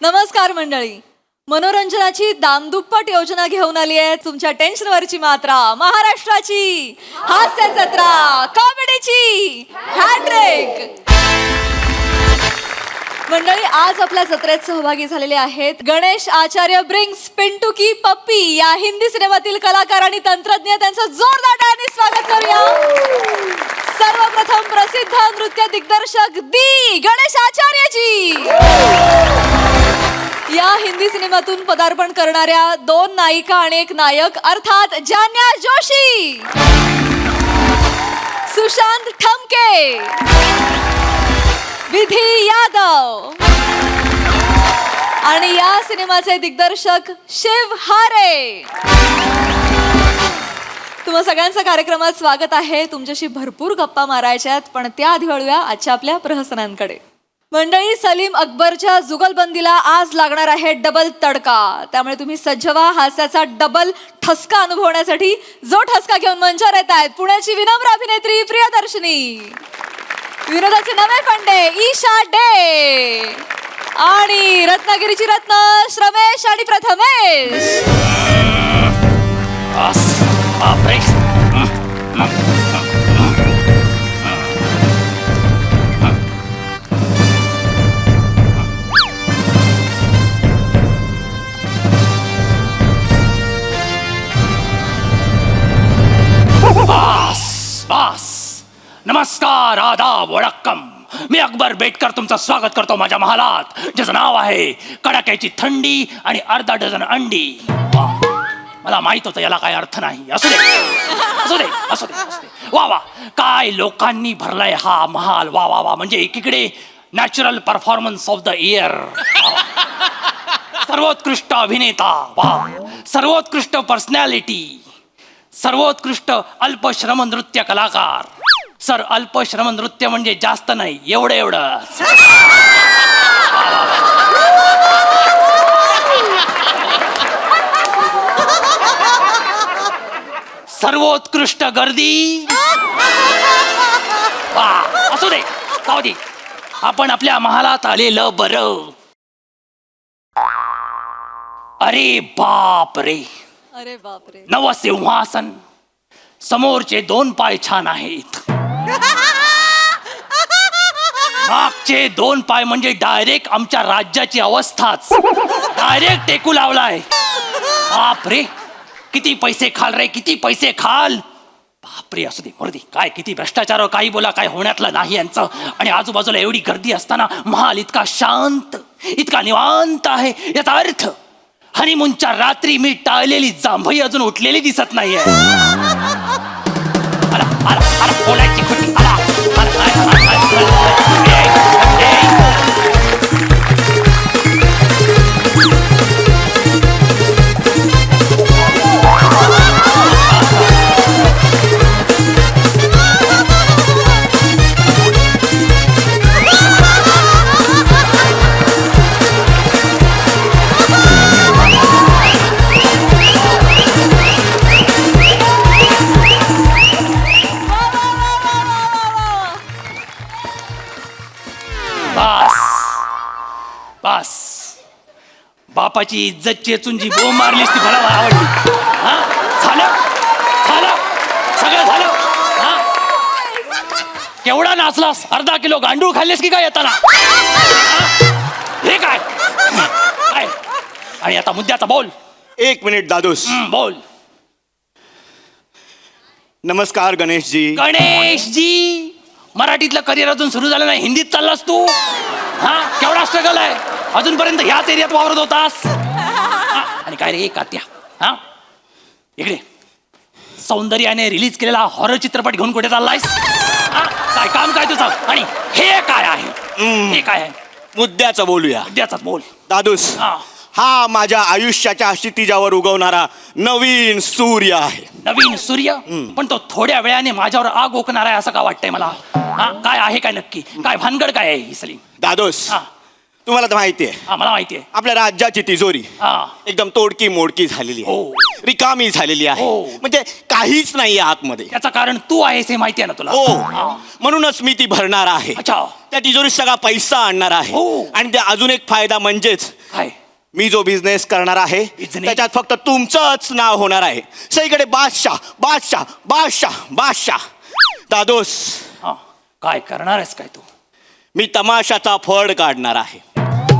नमस्कार मंडळी. मनोरंजनाची दामदुप्पट योजना घेऊन आली आहे तुमच्या टेन्शनवरची मात्रा महाराष्ट्राची हास्य जत्रा कॉमेडीची हॅट्रिक. मंडळी, आज आपल्या जत्रेत सहभागी झालेले आहेत गणेश आचार्य ब्रिंग्स पिंटू की पप्पी या हिंदी सिनेमातील कलाकार आणि तंत्रज्ञ. त्यांचं जोरदार टाळ्यांनी स्वागत करूया. सर्वप्रथम प्रसिद्ध नृत्य दिग्दर्शक दी गणेश आचार्यजी. या हिंदी सिनेमातून पदार्पण करणाऱ्या दोन नायिका आणि एक नायक अर्थात जान्या जोशी, सुशांत ठमके, विधी यादव आणि या सिनेमाचे दिग्दर्शक शिव हारे. तुम्हा सगळ्यांचं कार्यक्रमात स्वागत आहे. तुमच्याशी भरपूर गप्पा मारायच्यात, पण त्याआधी वळूया आजच्या आपल्या प्रहसनांकडे. मंडळी, सलीम अकबरच्या जुगलबंदीला आज लागणार आहे डबल तडका. त्यामुळे तुम्ही सज्ज व्हा हास्याचा डबल ठसका अनुभवण्यासाठी. जो ठसका घेऊन मंचावर येत आहेत पुण्याची विनम्र अभिनेत्री प्रियदर्शनी, विनोदाचे नवे फंडे ईशा डे आणि रत्नागिरीची रत्न श्रमेश आणि प्रथमेश. नमस्कार, आदाब, वडक्कम. मी अकबर बेटकर तुमचं स्वागत करतो माझ्या महालात, ज्याचं नाव आहे कडाक्याची थंडी आणि अर्धा डझन अंडी. मला माहित होतं याला काय अर्थ नाही. असू दे असू दे असू दे असू दे. वा वा, काय लोकांनी भरलाय हा महाल. वा वा वा, म्हणजे एकीकडे natural performance of the year, सर्वोत्कृष्ट अभिनेता, वा, सर्वोत्कृष्ट पर्सनॅलिटी, सर्वोत्कृष्ट अल्पश्रम नृत्य कलाकार. सर, अल्पश्रम नृत्य म्हणजे जास्त नाही, एवढं एवढं. सर्वोत्कृष्ट गर्दी. वा, असू दे, जाऊ दे. आपण आपल्या महालात आलेलं बरं. अरे बाप रे, अरे बापरे, नवसिंहासन. समोरचे दोन पाय छान आहेत, मागचे दोन पाय म्हणजे डायरेक्ट आमच्या राज्याची अवस्थाच. डायरेक्ट टेकू लावलाय. बापरे, किती पैसे खाल रे, किती पैसे खाल. बापरे, असू दे, मरू दे. काय किती भ्रष्टाचार, काही बोला, काय होण्यातलं नाही यांचं. आणि आजूबाजूला एवढी गर्दी असताना महाल इतका शांत, इतका निवांत आहे. याचा अर्थ हनीमूनच्या रात्री मी टाळलेली जांभई अजून उठलेली दिसत नाहीये. बोलायची खुटी. बस, बापाची इज्जत चेचून जी बोंब मारलीस ती मला आवडली. हा, झालं झालं, सगळं झालं. केवढा नाचलास? अर्धा किलो गांडूळ खाल्लेस की काय येताना? हे काय काय? आणि आता मुद्द्याचा बोल. 1 मिनिट दादूस. बोल. नमस्कार गणेशजी. गणेशजी, मराठीतलं करिअर अजून सुरू झालं नाही, हिंदीत चाललास तू? हा, केवढा स्ट्रगल आहे. अजूनपर्यंत ह्याच एरियात वावरत होतास. आणि काय रे कात्या, हा इकडे सौंदर्याने रिलीज केलेला हॉरर चित्रपट घेऊन कुठे चाललायस? काय काम काय तुझं? आणि हे काय आहे? हे काय आहे? मुद्द्याचं बोलूया. मुद्द्याचाच बोल दादूस, हा माझ्या आयुष्याच्या क्षितिजावर उगवणारा नवीन सूर्य आहे. नवीन सूर्य? पण तो थोड्या वेळाने माझ्यावर आग ओकणार आहे असं का वाटतंय मला. हा, काय आहे काय नक्की? काय भानगड काय आहे ही सलीम? दादूस, तुम्हाला तर माहिती आहे, मला माहिती आहे, आपल्या राज्याची तिजोरी एकदम तोडकी मोडकी झालेली आहे, रिकामी झालेली आहे. म्हणजे काहीच नाहीये आतमध्ये. याचं कारण तू आहेस हे माहिती आहे ना तुला? हो, म्हणूनच मी ती भरणार आहे. अच्छा. त्या तिजोरीत सगळा पैसा आणणार आहे. हो. आणि त्या अजून एक फायदा म्हणजेच काय? मी जो बिझनेस करणार आहे Business? त्याच्यात फक्त तुमचंच नाव होणार आहे. सगळीकडे बादशाह बादशाह बादशाह बादशाह. दादोस, हा, काय करणार आहेस काय तू? मी तमाशाचा फड काढणार आहे.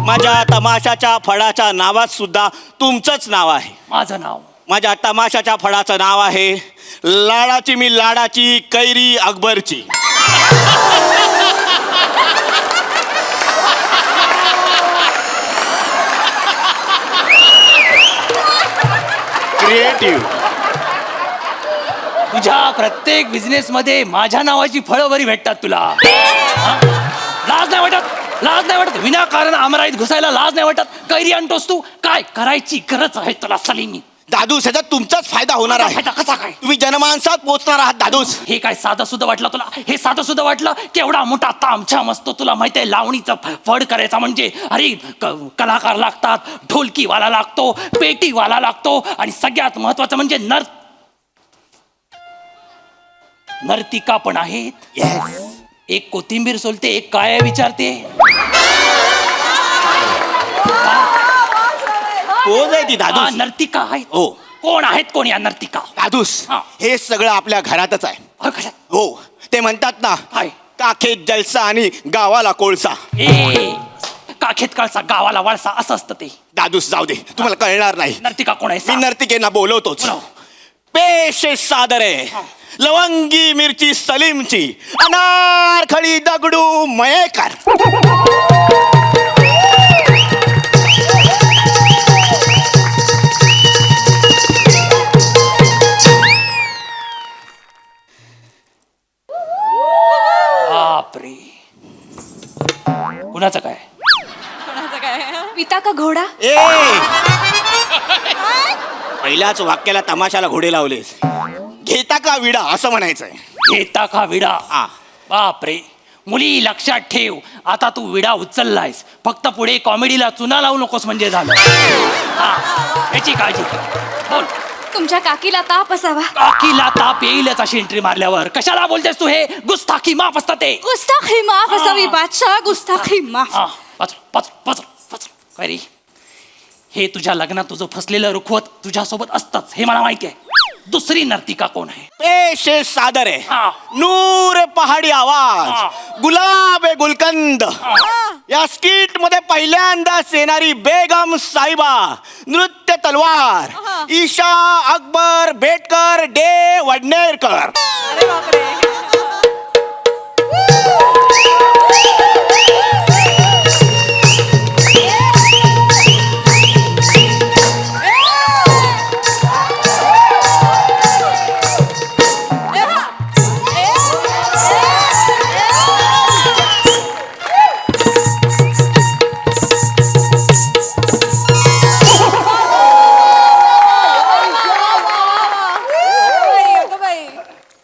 माझ्या तमाशाच्या फडाच्या नावात सुद्धा तुमचंच नाव आहे. माझं नाव? माझ्या तमाशाच्या फडाचं नाव आहे लाडाची मी लाडाची कैरी अकबरची. क्रिएटिव्ह. तुझ्या प्रत्येक बिझनेस मध्ये माझ्या नावाची फळं बरी भेटतात तुला. हा? लाज नाही वाटत? लाज नाही वाटत? विनाकारण आमराईत घुसायला लाज नाही वाटत? कैरी आणतोस तू? काय करायची गरज आहे तुला सलीमी? दादूस, ह्याच्यात तुमचाच फायदा होणार आहे. फायदा कसा काय? तुम्ही जनमानसात पोहोचणार आहात दादूस. हे काय साधं सुद्धा वाटलं तुला? हे साधं सुद्धा वाटलं? केवढा मोठा तामछाम असतो तुला माहिती आहे? लावणीचा फड करायचा म्हणजे अरे कलाकार लागतात, ढोलकीवाला लागतो, पेटीवाला लागतो आणि सगळ्यात महत्वाचं म्हणजे नर्तिका पण आहेत. एक कोथिंबीर सोलते, एक काय विचारते. कोण आहे ती दादूस? नर्तिका आहेत. हो. कोण आहेत कोण या नर्तिका? दादूस, हा. हे सगळं आपल्या घरातच आहे. कशात? हो, ते म्हणतात ना, काय? काखेत जलसा आणि गावाला कोळसा. ए काखेत कळसा गावाला वळसा असं असतं ते. दादूस, जाऊ दे, तुम्हाला कळणार नाही. नर्तिका कोण आहे? मी सांग. नर्तिकेंना बोलवतोच. बोलाव. पेश सादर आहे लवंगी मिरची सलीमची अनारखळी दगडू मयेकर. बापरे, कुणाचं काय? पिता का घोडा? ए पहिल्याच वाक्याला तमाशाला घोडे लावलेस. घेता का विडा असं म्हणायचंय. घेता का विडा? हा. बापरे, मुली लक्षात ठेव, आता तू विडा उचललायस, फक्त पुढे कॉमेडीला चुना लावू नकोस म्हणजे झालं. हा, याची काळजी घे. बोल. तुमच्या काकीला ताप असावा. काकीला ताप येईलच अशी एंट्री मारल्यावर. कशाला बोलतेस तू? हे गुस्ताखी माफ असतात ते. गुस्ताखी माफ असावी बादशाह, गुस्ताखी माफ. हा, काय रे? हे तुझ्या लग्नात तुझं फसलेलं रुखवत तुझ्यासोबत असतंच हे मला माहिती आहे. दुसरी नर्तिका कोण आहे? पेश सादर हा. आहे नूर पहाडी आवाज, हा. गुलाब गुलकंद. या स्किट मध्ये पहिल्यांदाच येणारी बेगम साहिबा, नृत्य तलवार, ईशा अकबर बेटकर डे वडनेरकर.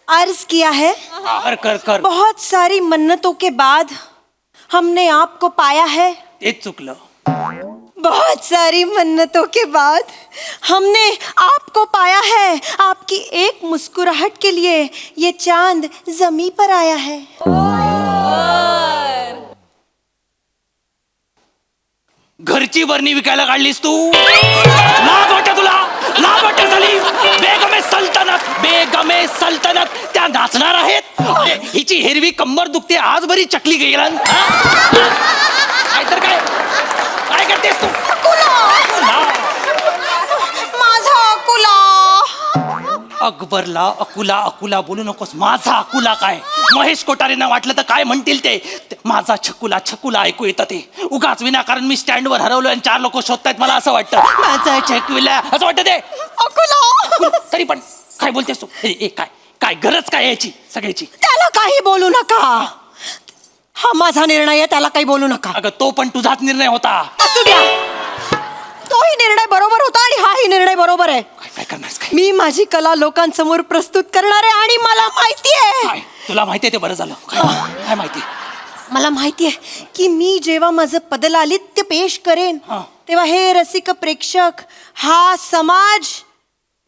अर्ज किया है, कर बहुत सारी मन्नतों के बाद हमने आपको पाया है. तेच चुकलं. बहुत सारी मन्नतों के बाद हमने आपको पाया है. आपकी एक मुस्कुराहट के लिए ये चांद जमी पर आया है. घरची बरणी विकायला काढलीस तू? लाज वाटते तुला? लाज वाटते सलीम? बेगमे सल्तनत, बेगमे सल्तनत त्या नाचणार आहेत. हिची हिरवी कंबर दुखते, आज बरी चकली गेला. काय तर काय काय करतेस तू? माझा अकुला. अकबरला अकुला अकुला बोलू नकोस. माझा अकुला काय? महेश कोठारेंना वाटलं तर काय म्हणतील ते? माझा छकुला छकुला ऐकू येतं ते. उगाच विनाकारण मी स्टँडवर हरवलो आणि 4 लोक शोधतायत मला असं वाटतं. माझा छकुला असं वाटतं ते. अकुला. तरी पण काय बोलतेस तू? काय काय गरज काय याची सगळ्याची? त्याला काही बोलू नका. हा माझा निर्णय आहे, त्याला काही बोलू नका. अगं तो पण तुझाच निर्णय होता. असू द्या. तोही निर्णय बरोबर होता आणि हाही निर्णय बरोबर आहे. काय करणार काय? मी माझी कला लोकांसमोर प्रस्तुत करणार आहे आणि मला माहितीये. काय तुला माहितीये ते बरं झालं. काय माहिती? मला माहितीये की मी जेव्हा माझं पदलालित्य पेश करेन हा. तेव्हा हे रसिक प्रेक्षक, हा समाज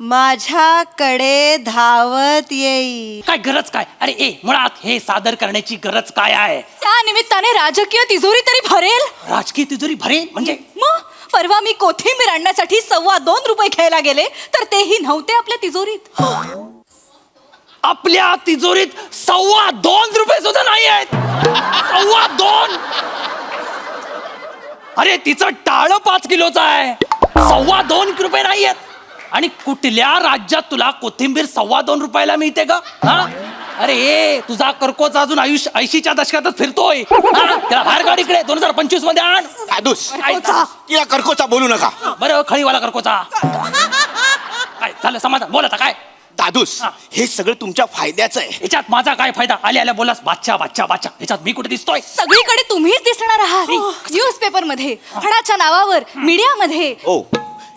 माझ्याकडे धावत येईल. काय गरज काय? अरे मुळात हे सादर करण्याची गरज काय आहे? त्या निमित्ताने राजकीय तिजोरी तरी भरेल. राजकीय तिजोरी भरेल म्हणजे? मग परवा मी कोथिंबीर आणण्यासाठी 2.25 रुपये घ्यायला गेले तर तेही नव्हते आपल्या तिजोरीत. आपल्या तिजोरीत 2.25 रुपये सुद्धा नाही आहेत. 2.25. अरे तिचं टाळं 5 किलोचं आहे. 2.25 रुपये नाही आहेत. आणि कुठल्या राज्यात तुला कोथिंबीर 2.25 रुपयाला मिळते का? हा? अरे तुझा कर्कोच अजून 80च्या दशकातच फिरतोय. हा? त्याला बाहेर काढ इकडे. 2025 मध्ये आण. दादूस कर्कोचा. तिला कर्कोचा बोलू नका. बरं खळीवाला कर्कोचा. काय झालं समाधान? बोल आता काय? दादूस हा. हे सगळं तुमच्या फायद्याचं आहे. याच्यात माझा काय फायदा? आल्या बोलास बादशाह बादशाह बादशाह. याच्यात मी कुठे दिसतोय? सगळीकडे तुम्हीच दिसणार आहात. न्यूजपेपर मध्ये, फळाच्या नावावर, मीडियामध्ये, ओ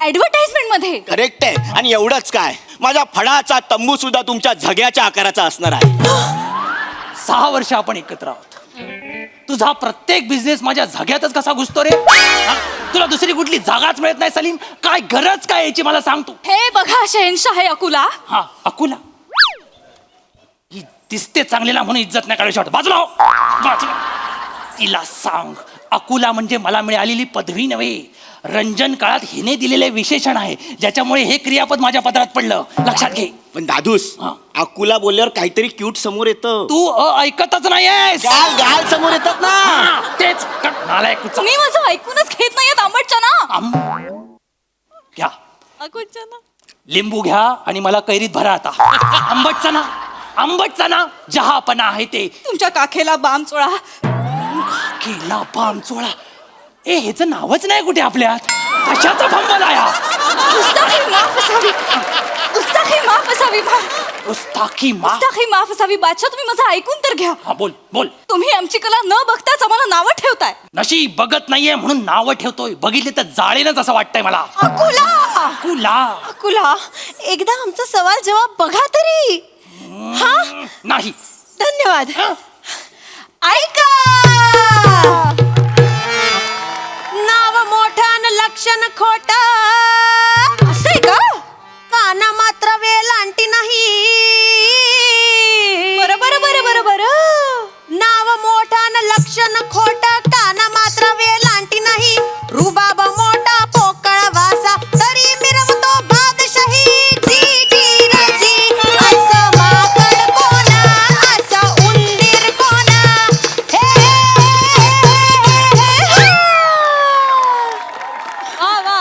ऍडव्हर्टाइजमेंट मध्ये. करेक्ट आहे. आणि एवढंच काय, माझ्या फळाचा तंबू सुद्धा तुमच्या झग्याच्या आकाराचा असणार आहे. 6 वर्ष आपण एकत्र आहोत. तुझा प्रत्येक बिझनेस माझ्या झग्यातच कसा घुसतो रे? हा? तुला दुसरी कुठली जागाच मिळत नाही सलीम? काय गरज काय याची मला सांग तू. हे बघा शहेनशाह अकुला. हा अकुला ही दिसते चांगलेला म्हणून इज्जत नाही काढायची वाटत. बाजूला हो. बाजूला. तिला सांग अकुला म्हणजे मला मिळालेली पदवी नव्हे, रंजन काळात हिने दिलेले विशेषण आहे, ज्याच्यामुळे हे क्रियापद माझ्या पदरात पडलं. लक्षात घे. पण दादूस हा. अकुला बोलल्यावर काहीतरी क्यूट समोर येतं. तू ऐकतच नाहीयेस. गाल गाल समोर येतात ना. हा, तेच नालायक कुचा. तुम्ही माझं ऐकूनच घेत नाहीयेत. आंबटच्या ना घ्या अकुलच्या ना. लिंबू घ्या आणि मला कैरीत भरा आता. आंबटचा ना जहापणा आहे ते. तुमच्या काखेला बाम चोळा. केला पामचोळा. ह्याचं नावच नाही कुठे आपल्यात. कशाचा फंबल आहे हा? गुस्ताखी माफ असावी. गुस्ताखी माफ असावी. गुस्ताखी मा. गुस्ताखी माफ असावी. बादशाह तुम्ही माझं ऐकून तर घ्या. हा बोल बोल. तुम्ही आमची कला न बघताच आम्हाला नावं ठेवताय. नशीब बघत नाहीये म्हणून नावं ठेवतोय. बघितले तर जाळेनच असं वाटतंय मला. अकुला तुला अकुला, एकदा आमचा सवाल जवाब बघा तरी. हा नाही. धन्यवाद. हं? ऐका, नाव मोठा न लक्षण खोट. असंय का? काना मात्र वेळ आणती नाही. बरं बरं बरं बरं बरं. नाव मोठा न लक्षण खोट, काना मात्र वेळ आणती नाही. रुबाब मोठा पोकळ वासा, तरी मिरवतो बादशाही. जी जी रजी, असं माकड कोणा, असं उंदीर कोणा. हे वा वा.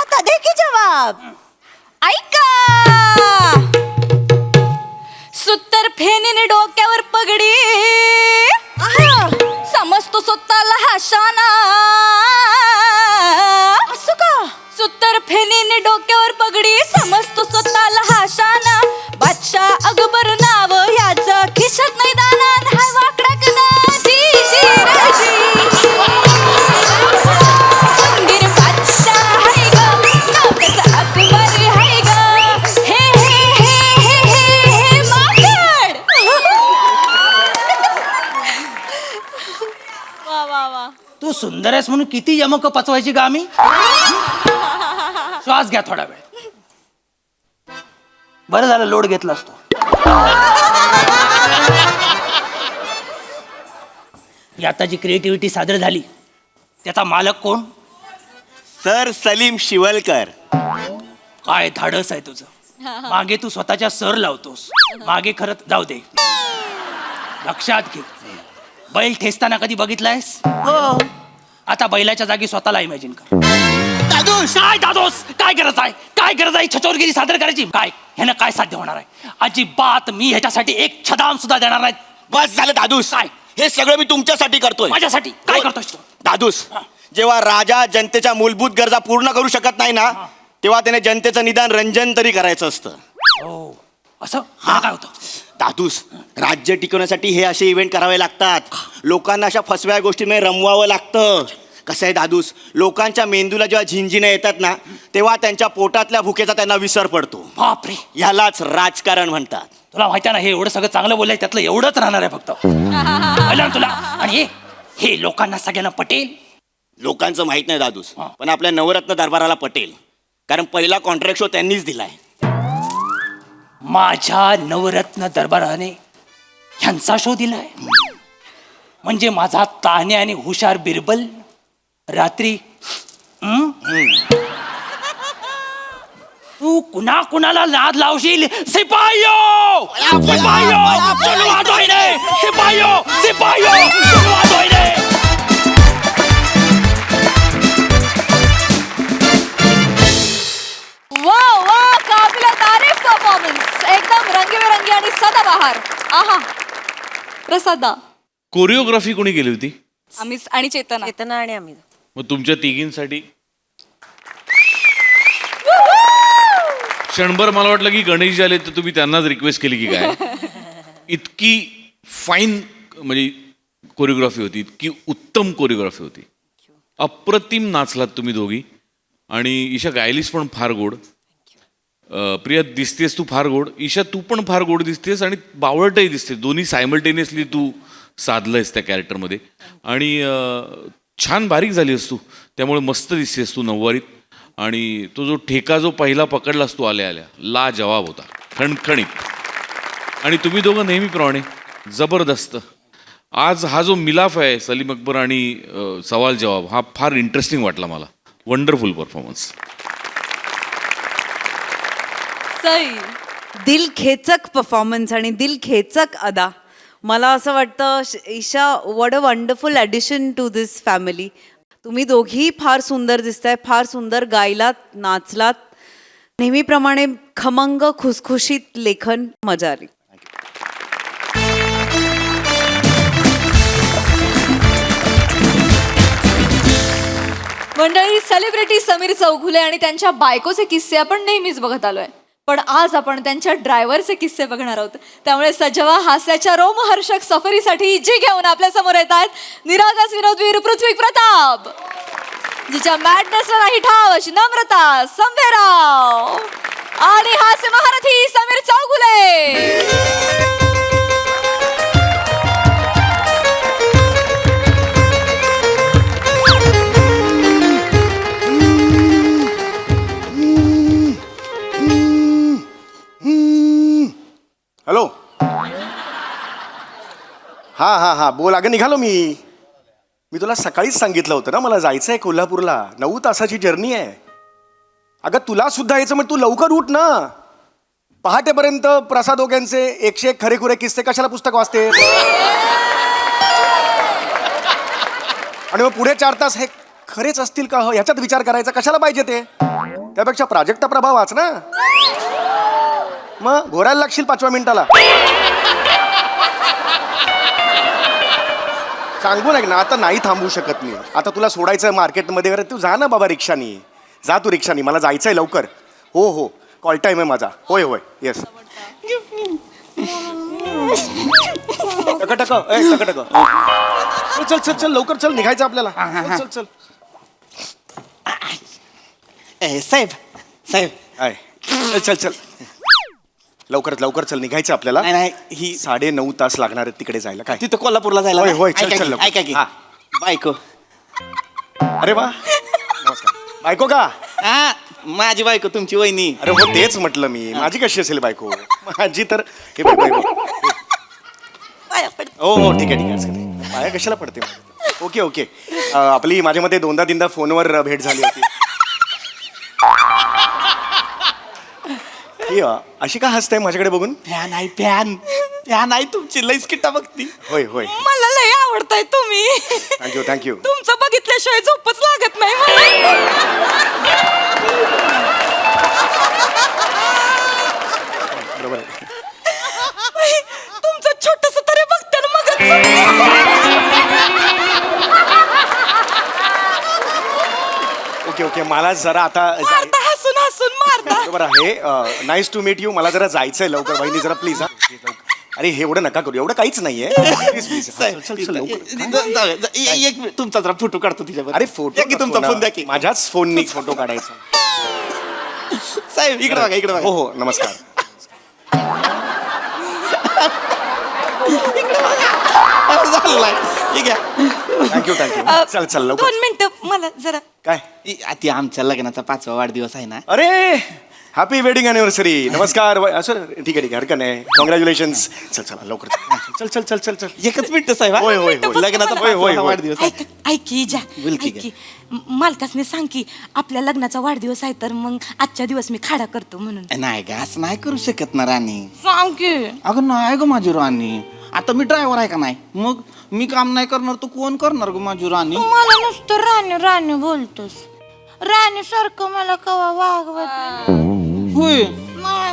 आता दे की जवाब. ऐका, सुत्तर फेनीने डोक्यावर पगडी, समजतो स्वतःला हा शाना. असं का? सुत्तर फेनीने डोक्यावर पगडी, समजतो स्वतःला हा शाना. बादशाह अकबर नाव याचं खिशात नाही दाना. हाय वाकडा कना. जी जी राजी. उंदीर बादशाह हाय ग, नाव त्याचं अकबर हाय ग. हे हे हे हे हे हे माकड. वा वा वा. तू सुंदर आहेस म्हणून किती यमक पचवायची का आम्ही? श्वास घ्या थोडा वेळ. बरं झालं लोड घेतला असतो. ही आता जी क्रिएटिव्हिटी सादर झाली त्याचा मालक कोण? सर सलीम शिवलकर. काय धाडस आहे तुझं. मागे तू स्वतःच्या सर लावतोस. मागे खरं जाऊ दे. लक्षात घे, बैल ठेचताना कधी बघितलायस? हो. आता बैलाच्या जागी स्वतःला इमॅजिन कर. दादूस काय दादोस, काय गरज आहे? काय गरज आहे छचोरगिरी सादर करायची? काय ह्यानं काय साध्य होणार आहे? अजिबात मी ह्याच्यासाठी एक छदाम सुद्धा देणार नाही. बस झालं दादूस. काय? हे सगळं मी तुमच्यासाठी करतोय. माझ्यासाठी काय करतोयस तू? दादूस, जेव्हा राजा जनतेच्या मूलभूत गरजा पूर्ण करू शकत नाही ना, तेव्हा त्याने जनतेचं निदान रंजन तरी करायचं असतं. हो असं हा काय होतं? दादूस, राज्य टिकवण्यासाठी हे असे इव्हेंट करावे लागतात. लोकांना अशा फसव्या गोष्टींमध्ये रमवावं लागतं. कसं आहे दादूस, लोकांच्या मेंदूला जेव्हा झिंजिण्या येतात ना, तेव्हा त्यांच्या पोटातल्या भुकेचा त्यांना विसर पडतो. बापरे, यालाच राजकारण म्हणतात. तुला माहिती आहे ना, हे एवढं सगळं चांगलं बोललंय त्यातलं एवढंच राहणार आहे फक्त. कळलं ना तुला? आणि हे लोकांना सगळ्यांना पटेल. लोकांचं माहित नाही दादूस, हा. पण आपल्या नवरत्न दरबाराला पटेल. कारण पहिला कॉन्ट्रॅक्ट शो त्यांनीच दिलाय. माझ्या नवरत्न दरबाराने ह्यांचा शो दिलाय. म्हणजे माझा तान्या आणि हुशार बिरबल रात्री तू कुणा कुणाला नाद लावशील. सिपायो सिपायो चलो वाजवायले. सिपायो सिपायो चलो वाजवायले. वा वा, काबिल तारीफ परफॉर्मन्स, एकदम रंगीबेरंगी आणि सदाबहार. आहा. प्रसादा. कोरिओग्राफी कोणी केली होती? आम्ही आणि चेतना. चेतना आणि आम्ही. मग तुमच्या तिघींसाठी क्षणभर मला वाटलं की गणेश आले तर तुम्ही त्यांनाच रिक्वेस्ट केली की काय. इतकी फाईन म्हणजे कोरिओग्राफी होती, इतकी उत्तम कोरिओग्राफी होती. अप्रतिम नाचलात तुम्ही दोघी. आणि ईशा गायलीस पण फार गोड. प्रिया दिसतेस तू फार गोड. ईशा तू पण फार गोड दिसतेस आणि बावळटही दिसते. दोन्ही सायमल्टेनियसली तू साधलंयस त्या कॅरेक्टरमध्ये. आणि छान बारीक झालीस तू, त्यामुळे मस्त दिसतेस तू नऊवारीत. आणि तो जो ठेका जो पहिला पकडलास तू आल्या आल्या, ला जवाब होता, खणखणीत. आणि तुम्ही दोघं नेहमीप्रमाणे जबरदस्त. आज हा जो मिलाफ आहे सलीम अकबर आणि सवाल जवाब, हा फार इंटरेस्टिंग वाटला मला. Wonderful performance. सई. दिलखेचक परफॉर्मन्स आणि दिलखेचक अदा. मला असं वाटतं Isha, what a wonderful addition to this family. तुम्ही दोघीही फार सुंदर दिसताय, फार सुंदर गायलात, नाचलात. नेहमीप्रमाणे खमंग खुसखुशीत लेखन, मजा आली. मंडळी, सेलिब्रिटी समीर चौघुले आणि त्यांच्या बायकोचे किस्से आपण नेहमीच बघत आलोय, पण आज आपण त्यांच्या ड्रायव्हरचे किस्से बघणार आहोत. त्यामुळे सज्जवा हास्याच्या रोमहर्षक सफरीसाठी जी घेऊन आपल्या समोर येत आहेत निरागस विनोदवीर पृथ्वी प्रताप, जिच्या मॅडनेसला नाही ठाव अशी नम्रता संभेराव, आणि हास्य महारथी समीर चौघुले. हॅलो. हा बोल. अगं निघालो मी तुला सकाळीच सांगितलं होतं ना, मला जायचं आहे कोल्हापूरला. 9 तासाची जर्नी आहे. अगं तुला सुद्धा यायचं, मग तू लवकर उठ ना. पहाटेपर्यंत प्रसाद ओग्यांचे 101 खरेखुरे किस्से कशाला पुस्तक वाचते. आणि मग पुढे 4 तास हे खरेच असतील का ह्याच्यात विचार करायचा कशाला पाहिजे ते. त्यापेक्षा प्राजक्ता प्रभा वाच ना. मग घोरायला लागशील 5व्या मिनिटाला. सांगून ऐक ना, आता नाही थांबू शकत मी. आता तुला सोडायचं आहे मार्केटमध्ये वगैरे, तू जा ना बाबा रिक्षानी. जा तू रिक्षानी, मला जायचं आहे लवकर. हो कॉल टाईम आहे माझा. होय येस. टक चल लवकर चल, निघायचं आपल्याला. चल साहेब आय चल लवकर चल, निघायचं आपल्याला. नाही ही 9.5 तास लागणार आहेत तिकडे जायला. काय तिथं कोल्हापूरला जायला होय, ना? होय, चल, ऐका चल, की, लवकर. ऐका की हा. बायको. अरे वा, नमस्कार. बायको का? हा, माझी बायको तुमची वहिनी. अरे हो, तेच म्हटलं मी. माझी कशी असेल बायको? माझी तर हे बघ. पाया पड. हो ठीक आहे. पाया कशाला पडते? ओके. आपली माझ्या मते 2-3दा फोनवर भेट झाली होती. अशी का हसताय माझ्याकडे बघून? फॅन आहे तुमची. लईच किट्टा बघती. होय. मला लय आवडताय तुम्ही. थँक्यू. तुमचं बघितल्याशिवाय झोपच लागत नाही मला. बरोबर आहे. तुमचं छोटस तरी बघते ना मग. ओके मला जरा आता हसून मारता. बरोबर आहे. Nice to meet you. मला जरा जायचंय लवकर. बहिणी जरा प्लीज. अरे हे एवढं नका करू, एवढं काहीच नाहीये. प्लीज चल लवकर. एक तुमचा जरा फोटो काढतो तिच्यावर. अरे फोटो की तुमचा फोन द्या की. माझ्याच फोननी फोटो काढायचा. साहेब इकडे बघा. हो नमस्कार. ठीक आहे. थँक्यू. चल लवकर. 2 मिनिटं मला जरा. काय? ती आमच्या लग्नाचा 5वा वाढदिवस आहे ना. अरे हॅपी वेडिंग अॅनिव्हर्सरी. नमस्कार असं ठीक आहे हरकत नाही. कॉंग्रॅच्युलेशन्स. चल चला लवकर चल चल चल चल चल. एकच मिनिट साहेब होय, होय, होय. लग्नाचा होय, होय, होय. वाढदिवस आहे. ऐक की जा बोल की ऐक की मालकासने सांग की आपल्या लग्नाचा वाढदिवस आहे तर मग आजच्या दिवस मी खाडा करतो म्हणून नाही ग असं नाही करू शकत ना राणी. सांग की अगं नाही ग माझी राणी. आता मी ड्रायव्हर आहे का नाही मग मी काम नाही करणार तू कोण करणार ग माझी राणी. मला नुसतं राणी राणी बोलतोस. राणी सारखं मला कवा वागवत होय नाही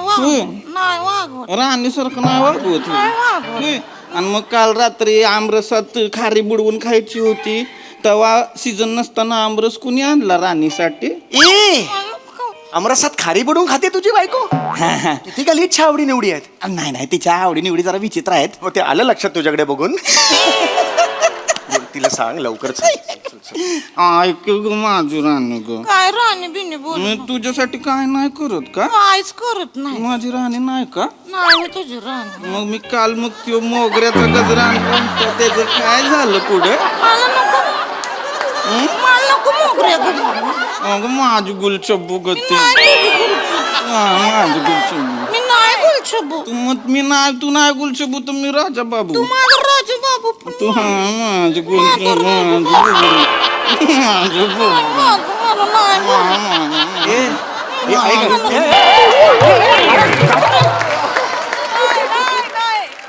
वागवत राणी सारखं नाही वागवत होय. आणि मग काल रात्री आमरसात खारी बुडवून खायची होती तेव्हा सीझन नसताना आमरस कुणी आणला राणीसाठी. ए अमरसात खारी बुडवून खाते तुझी बायको. किती का लीट आवडी निवडी आहेत. नाही नाही तिच्या आवडी निवडी जरा विचित्र आहेत. हो ते आलं लक्षात तुझ्याकडे बघून. बोल, तिला सांग लवकर चल, चल, चल. ऐक ग माझी राणी ग काय राणी बिनी बोल मी तुझ्यासाठी काय नाही करत का. काहीच करत नाही माझी राणी नाही का. नाही तुझी राणी मग मी काल मग त्यो मोगऱ्याचा गजरा आणला होता, त्याचं काय झालं पुढे. मला नको मोगऱ्या मग माझी गुलछब्बू गती माझी गुलछब्बू मी नाही गुलछबू तू मग मी नाही तू नाही गुलछब्बू तर मी राजा बाबू. माझा राजू बाबू पण तू हा माझी गुलछब्बू माझी ए, ऐक.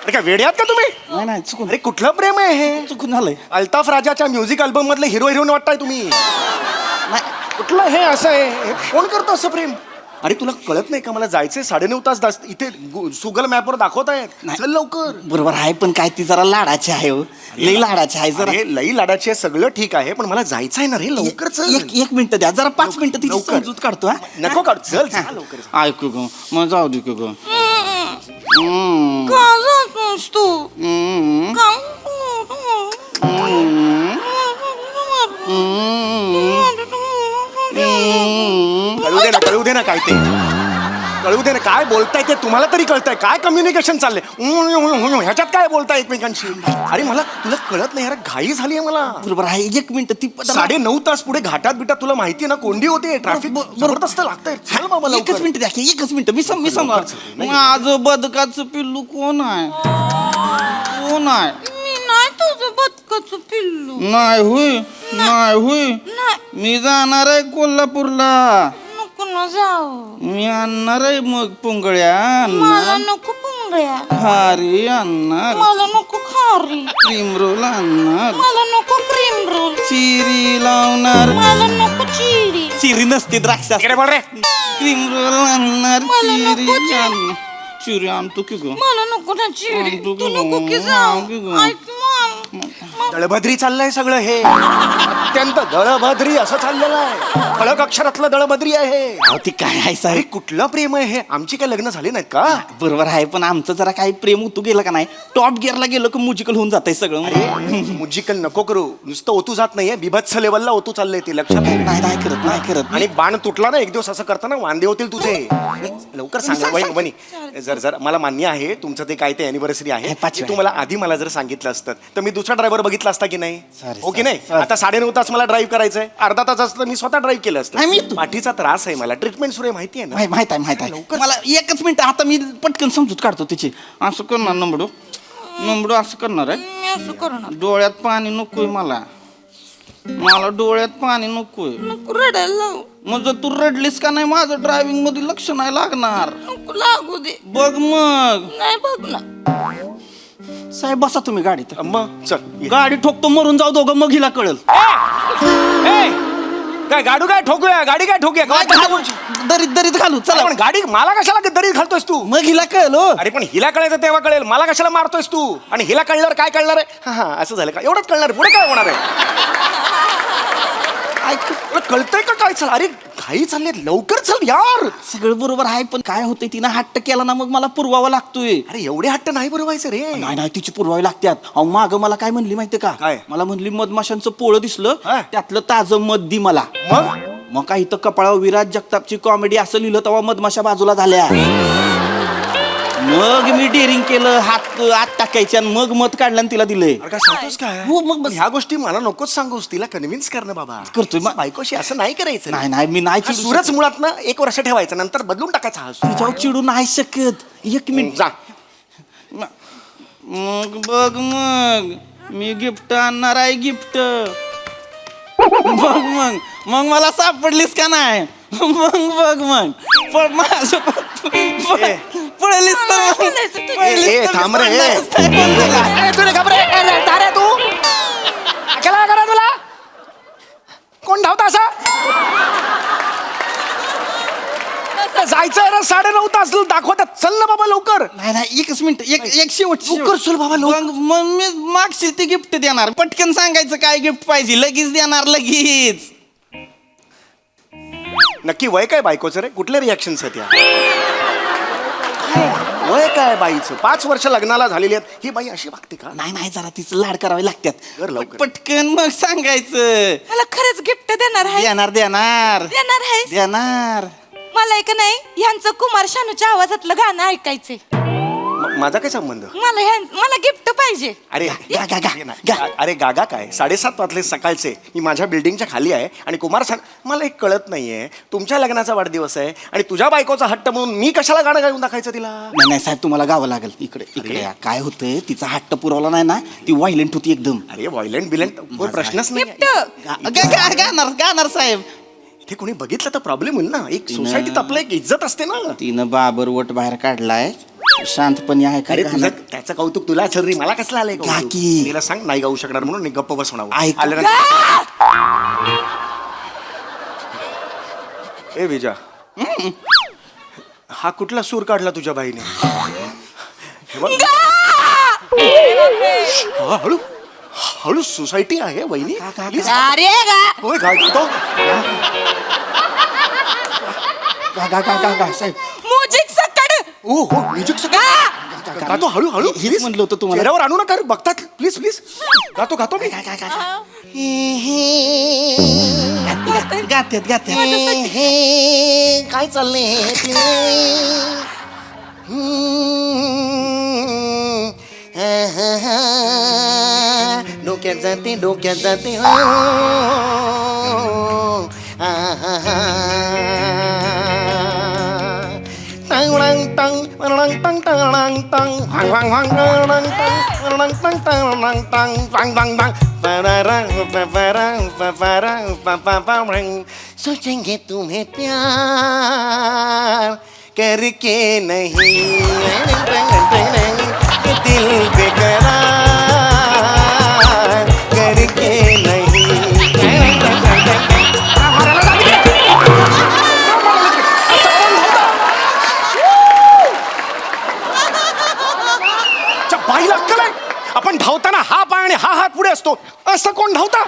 अरे काय वेड्यात का तुम्ही. नाही नाही चुकून अरे कुठलं प्रेम आहे हे. चुकून झालंय. अल्ताफ राजाच्या म्युझिक अल्बम मधले हिरो हिरोईन वाटताय तुम्ही. नाही कुठलं हे असं आहे हे कोण करतो असं प्रेम. अरे तुला कळत नाही का मला जायचंय 9.5 तास इथे सुगल मॅपवर दाखवतायत. चल लवकर. बरोबर आहे पण काय ती जरा लाडाची आहे हो. लई लाडाची आहे जरा. अरे लई लाडाची आहे सगळं ठीक आहे पण मला जायचं आहे ना रे लवकर चल. एक मिनिट द्या जरा 5 मिनिटं तिची लवकर. समजूत काढतो हा. नको काढ चल चल लवकर. ऐकू ग मग जाऊ दे की ग. का जातोस तू का कळू दे ना काय ते. कळू दे ना काय बोलताय ते तुम्हाला तरी कळतंय. काय कम्युनिकेशन चाललंय ह्याच्यात काय बोलताय एकमेकांशी. अरे मला तुला कळत नाही यार घाई झाली आहे मला. बरोबर आहे 1 मिनिट ती 9.5 तास पुढे घाटात बिटात तुला माहिती आहे ना कोंडी होते ट्रॅफिक जबरदस्त लागतंय. चल बाबा एकच लवकर. मिनिट द्या की 1 मिनिट मी माझं बदकाचं पिल्लू कोण आहे. कोण आहे. मी नाही तुझं बदकाचं पिल्लू नाही होय नाही होय नाही मी जाणार आहे कोल्हापूरला. नको न जाऊ मी आणणार आहे मग पोंगळ्या मला आणणार नको पुंगळ्या खारी आणणार मला नको खारी क्रीम रोल आणणार मला नको क्रीम रोल चिरी लावणार. मला नको चिरी चिरी नसते द्राक्ष इकडे बोल रे. क्रीम रोल आणणार मला नको चिरी चिरी. आणणार. चिरी आणतो की ग. मला नको ना चिरी तू तू नको. नको की हा, जाऊ की गं. ऐक दळभद्री चाललंय सगळं हे. अत्यंत दळभद्री असं चाललेलं आहे. खळक अक्षरातलं दळभद्री आहे. अहो, ती काय आहे अरे साहेब. कुठलं प्रेम आहे हे. आमची काय लग्न झाली नाहीत का. बरोबर आहे पण आमचं जरा काही प्रेम उतू गेलं का नाही टॉप गिअरला गेलं की म्युजिकल होऊन जातंय सगळं. अरे मुजिकल नको करू. नुसतं ओतू जात नाहीये बिभत्स लेवलला ओतू चाललंय ते लक्षात आहे. नाही नाही करत नाही करत. आणि बाण तुटला ना एक दिवस असं करताना वांदे होतील तुझे. लवकर सांगा वहिनी जर जर मला मान्य आहे तुमचं ते काय ते अॅनिव्हर्सरी आहे. पाचवी ते तुम्हाला आधी मला जर सांगितलं असतं तर मी दुसरा ड्रायव्हर बघितला असता की नाही. Sorry, हो की नाही. sorry. आता 9.5 तास मला ड्राईव्ह करायचंय. अर्धा तास असतं मी स्वतः ड्राईव्ह केलं नाही, मी असतं. तू- पाठीचा त्रास आहे मला. ट्रीटमेंट सुरू आहे माहिती आहे ना. माहित आहे मला 1 मिनिट आता मी पटकन समजूत काढतो तिची. असं करणार नंबडू असं करणार आहे. मी असं करणार डोळ्यात पाणी नकोय मला डोळ्यात पाणी नकोय. नको रडायला लावू मग जर तू रडलीस का नाही माझं ड्रायव्हिंग मध्ये लक्ष नाही लागणार. नको लागू दे बघ मग नाही बघ ना साहेब बसा तुम्ही गाडीत. मग चल ये. गाडी ठोकतो मरून जाऊ दोघं मग हिला कळल. ए, काय गाडू काय ठोकूया गाडी काय ठोकूया काय दरीत घालू चला. पण गाडी मला कशाला दरीत घालतोयस तू. मग हिला कळल हो. अरे पण हिला कळायचं तेव्हा कळेल. मला कशाला मारतोयस तू. आणि हिला कळल्यावर काय कळणार आहे. हा हा असं झालं का एवढंच कळणार आहे. पुढे काय होणार आहे. तुला कळतंय का काय. चल अरे घाई चालली लवकर चल यार. सगळं बरोबर आहे पण काय होतंय तिनं हट्ट केला ना मग मला पुरवावा लागतोय. अरे एवढे हट्ट नाही पुरवायचं रे. नाही तिची पुरवावी लागतात. अहो माग मला काय म्हणली माहितीये का. काय? मला म्हणली मधमाशांचं पोळं दिसलं हा. त्यातलं ताजं मध दी मला. मग काय इथं कपाळावर विराज जगतापची कॉमेडी असं लिहिलं तेव्हा मधमाशा बाजूला झाल्या. मग मी डेअरिंग केलं, हात आत टाकायचे आणि मग मत काढलं आणि तिला दिलंय. अरे काय सांगतोस काय हो, मग बस. ह्या गोष्टी मला नकोच सांगूस, तिला कन्व्हिन्स कर ना बाबा. करतोय मग. बायकोशी असं नाही करायचं. नाही नाही मी नाही हा चिडू सूरच शकत. मुळात ना 1 वर्ष ठेवायचं, नंतर बदलून टाकायचा हा सूर. तिच्यावर चिडू नाही शकत. 1 मिनिट. जा. मग बघ, मग मी गिफ्ट आणणार आहे, गिफ्ट. मग मला सापडलीस का नाही? मग माझं पळलीस तर ए, थांब रे. तुला घाबरे तारे तू अकेला करा तुला कोण धावता असा जायचं रे 9:30 तास दाखवतात. चल ना बाबा लवकर. नाही 1 मिनिट, एक शेवट लवकर चल बाबा, लवकर. मग मी मागशील ते गिफ्ट देणार. पटकन सांगायचं काय गिफ्ट पाहिजे, लगेच देणार, लगेच. नक्की वय काय बायकोचं रे? कुठले रिॲक्शन्स आहेत या? वय काय बाईचं? 5 वर्ष लग्नाला झालेली आहेत. ही बाई अशी वागते का? नाही जरा तिचं लाड करावे लागतात. कर लवकर. पटकन मग सांगायचं. मला खरंच गिफ्ट देणार आहे देणार देणार आहे मला एक नाही ह्यांचं कुमार शानूच्या आवाजातलं गाणं ऐकायचंय. माझा काय संबंध? मला गिफ्ट पाहिजे. अरे अरे गागा काय 7:30 वाजले सकाळचे. मी माझ्या बिल्डिंगच्या खाली आहे आणि कुमार मला एक कळत नाहीये. तुमच्या लग्नाचा वाढदिवस आहे आणि तुझ्या बायकोचा हट्ट म्हणून मी कशाला गाणं गाऊन दाखवायचं तिला? नाही साहेब, तुम्हाला गावं लागेल. इकडे या. काय होतंय, तिचा हट्ट पुरवला नाही ना, ती व्हायलेंट होती एकदम. अरे व्हायलेंट बिलेंट कोण प्रश्नच नाही. गाणार साहेब. इथे कोणी बघितलं तर प्रॉब्लेम होईल ना. एक सोसायटीत आपलं एक इज्जत असते ना. तिनं बाबरवट बाहेर काढलाय. शांतपणे आहे का? अरे तुझं त्याचं कौतुक तुला असेल रे, मला कसलं आलंय कौतुक? काकी. तिला सांग नाही गाऊ शकणार म्हणून गप्प बसवणार. ऐक. आलं ना? ए विजा, हा कुठला सूर काढला तुझ्या बाईने? हे बघ. हा, हळू हळू सोसायटी आहे वहिनी. Please. अरे गा होय गातो साहेब. म्युझिक सकड. ओ हो म्युझिक गातो हळू हळू. हेच म्हणलं होतं तुम्हाला. चेहऱ्यावर आणू नका रे, बघतात. प्लीज प्लीज गातो मी. गात्यात काय चाललंय डोक्यात जाते सोचेंगे तुम्हें प्यार करके नहीं दिल बेकरार करके नहीं. बाईला अक्कल आहे? आपण धावताना हा पाय आणि हा हात पुढे असतो, असं कोण धावता?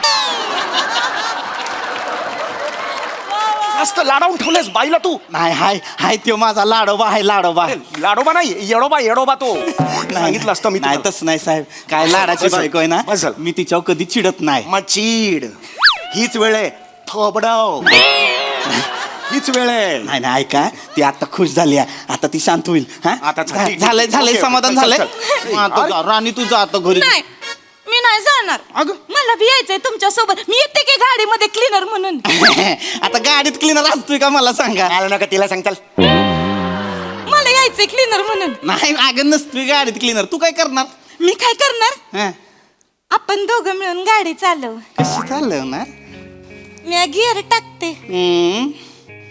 जास्त लाडावून ठेवलेस बाईला तू. नाही हाय तो माझा लाडोबा आहे. लाडोबा नाही, येडोबा तो. सांगितलं असतं मी नाही तुला. तसं नाही साहेब. काय लाडाची बस बायको आहे ना, बस झालं. मी तिच्यावर कधी चिडत नाही. मग चीड हीच वेळ आहे. थोबडाव हीच वेळ आहे. नाही ऐका, ती आता खुश झाली आहे. आता ती शांत होईल. हा आता झाली. झालंय ओके, समाधान चल, झालंय. चल. आता राणी तू जा आता घरी. नाही मी नाही जाणार. अगं. मला भी यायचंय तुमच्या सोबत. मी येते की गाडीमध्ये क्लीनर म्हणून. आता गाडीत क्लीनर असतोय का मला सांगा? आलं नका तिला सांगताल. मला यायचंय क्लीनर म्हणून. नाही अगं नसतोय गाडीत क्लीनर. तू काय करणार? मी काय करणार? हा, आपण दोघं मिळून गाडी चालव. कशी चालवणार? मी गिअर टाकते, हम्म,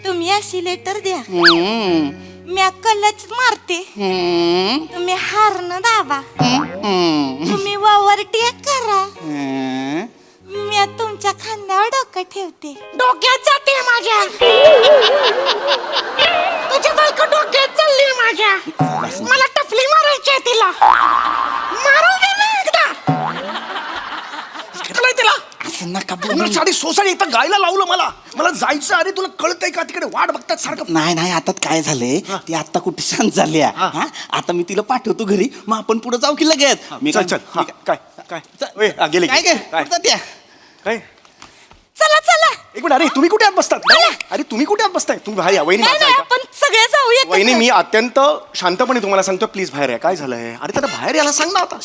तुम्ही ॲक्सिलेटर द्या. हम्म, मी क्लच मारते, हम्म, तुम्ही हार्न दाबा. हम्म, तुम्ही ओव्हरटेक करा, हम्म. मी तुमच्या खांद्यावर डोकं ठेवते. डोक्यात जाते माझ्या. तुझ्या बायको डोक्यात चालली माझ्या. मला टपली मारायची आहे तिला. मारू दे ना एकदा. तिला असं नका बोलू. साडी सोसायटी इथं गायला लावलं मला जायचं. अरे तुला कळतंय का? तिकडे वाट बघतात सारखं. नाही आता काय झालंय, ती आता कुठे शांत झाली आहे. हा, आता मी तिला पाठवतो घरी, मग आपण पुढे जाऊ की लगेच. चल हा, काय ओय, गेले काय काय काय चला एक मिनिट. अरे तुम्ही कुठे आत बसतात? अरे तुम्ही कुठे आत बसताय? तुम्ही भाई वहिनी नाही माझा नाही ऐका. आपण सगळे जाऊया जाऊया वहिनी मी अत्यंत शांतपणे तुम्हाला सांगतो प्लीज बाहेर या. काय झालंय? अरे त्याला बाहेर यायला सांग ना आता.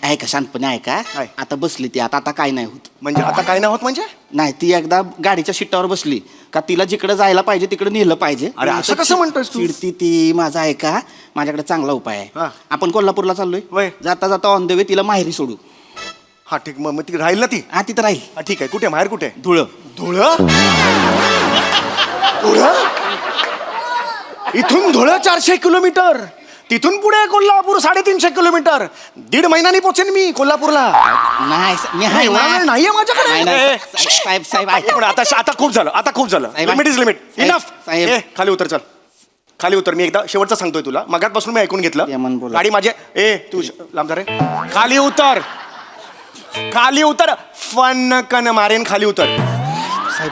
ऐका शांतपणे ऐका. काय? आता बसली ती आता काय नाही होत. म्हणजे आता काय नाही होत म्हणजे? नाही ती एकदा गाडीच्या शिट्टावर बसली का तिला जिकडे जायला पाहिजे तिकडे नेलं पाहिजे. अरे असं कसं म्हणतोयस तू? चिडती ती. माझा ऐका, माझ्याकडे चांगला उपाय आहे. हा. आपण कोल्हापूरला चाललोय. वय. जाता जाता ऑन द वे तिला माहेरी सोडू. हा ठीक, मग ती राहील ना ती? हा तिथं राहील. हा ठीक आहे. कुठे बाहेर कुठे? धुळं. धुळं? धुळं? इथून धुळं 400 किलोमीटर, तिथून पुढे कोल्हापूर 350 किलोमीटर. 1.5 महिन्यानी पोचेन मी कोल्हापूरला. नाही मी आहे एवढा वेळ ना. नाहीये माझ्याकडे. नाही, नाही. ए, साहेब साहेब एक मिनिट, आता खूप झालं, आता खूप झालं. साहेब, लिमिट इज लिमिट. साहेब, इनफ. साहेब. ए खाली उतर, चल खाली उतर. मी एकदा शेवटचं सांगतोय तुला, मगातपासून मी ऐकून घेतलं. यमन बोला. गाडी माझे. ए तू लांब जा रे. खाली उतर, खाली उतर. फन कन मारेन. खाली उतर,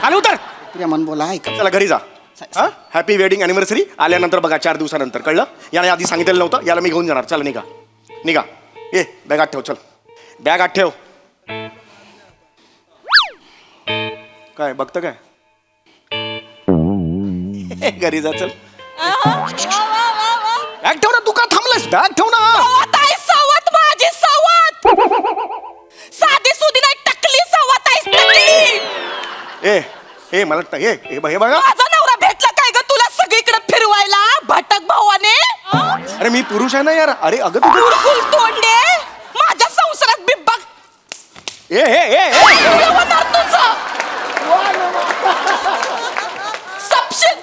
खाली उतर. प्रेमान बोला ऐका. चला घरी जा. हॅपी वेडिंग अॅनिव्हर्सरी आल्यानंतर बघा 4 दिवसानंतर. कळलं? याला आधी सांगितलेलं नव्हतं. याला मी घेऊन जाणार. चला निघा निघा. ए बॅग आत ठेव. चल बॅग आत ठेव. काय बघतं काय? घरी जा. चल बॅग ठेव ना. तू का थांबलास? बॅग ठेव ना. सवत आहे सवत माझी सवत. साधी सुधी नाही टकली सवत आहे टकली. ए ए मला हे बघा. माझा नवरा भेटला काय ग तुला सगळीकडे फिरवायला भटक भावाने? अरे मी पुरुष आहे ना यार. अरे अगं तू कुरकुल तोंडे माझ्या संसारात बिब्बा ए ए ए ए. होणार तुझं. सपशिल.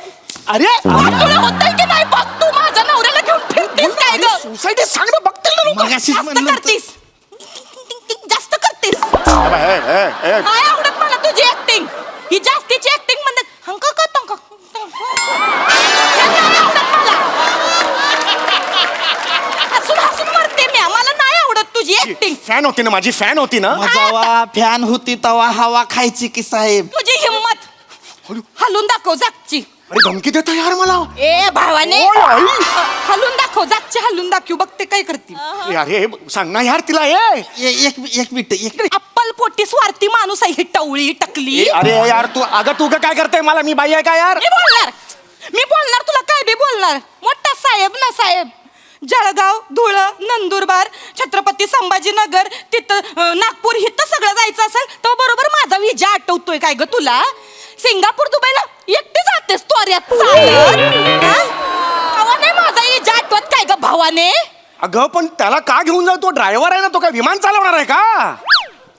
अरे तुला होतंय की नाही बघ. तू माझ्या नवऱ्याला घेऊन फिरतीस काय ग? सोसायटी सांग ना. बघतील ना लोक. मगाशीच जास्त म्हणलं होतं. करतीस. जास्त करतीस. ए, ए, ए. काय आवडत मला तुझी ऍक्टिंग. ही जास्तीची ऍक्टिंग म्हणत हंका का तंका. हे नाही आवडत मला. हसून हसून मरते मी. मला नाही आवडत तुझी ऍक्टिंग. फॅन होती ना माझी. फॅन होती ना. जेव्हा फॅन होती तेव्हा हवा खायची की साहेब. तुझी हिम्मत हलून दाखव जागची. अरे धमकी देतो यार मला. ए भावाने ओय, आई. हलून दाखव जागची. हलून दाखव बघते काय करतील. यार हे सांग ना यार तिला. एक मिनिट एक अप्पल पोटी स्वार्थी माणूस आहे ही टवळी टकली. अरे यार तू काय करते? मला मी बाई आहे का यार? मी बोलणार तुला काय बी बोलणार. मोठा साहेब ना साहेब. जळगाव, धुळं, नंदुरबार, छत्रपती संभाजीनगर, तिथं नागपूर इथं सगळं जायचं असेल तर बरोबर माझा विजा आठवतोय काय ग तुला? सिंगापूर दुबईला एकटी जातेस तोऱ्यात चालत. नाही माझा विजा आठवत काय ग भावाने? अगं पण त्याला का घेऊन जाऊ? तो ड्रायव्हर आहे ना. तो काय विमान चालवणार आहे का?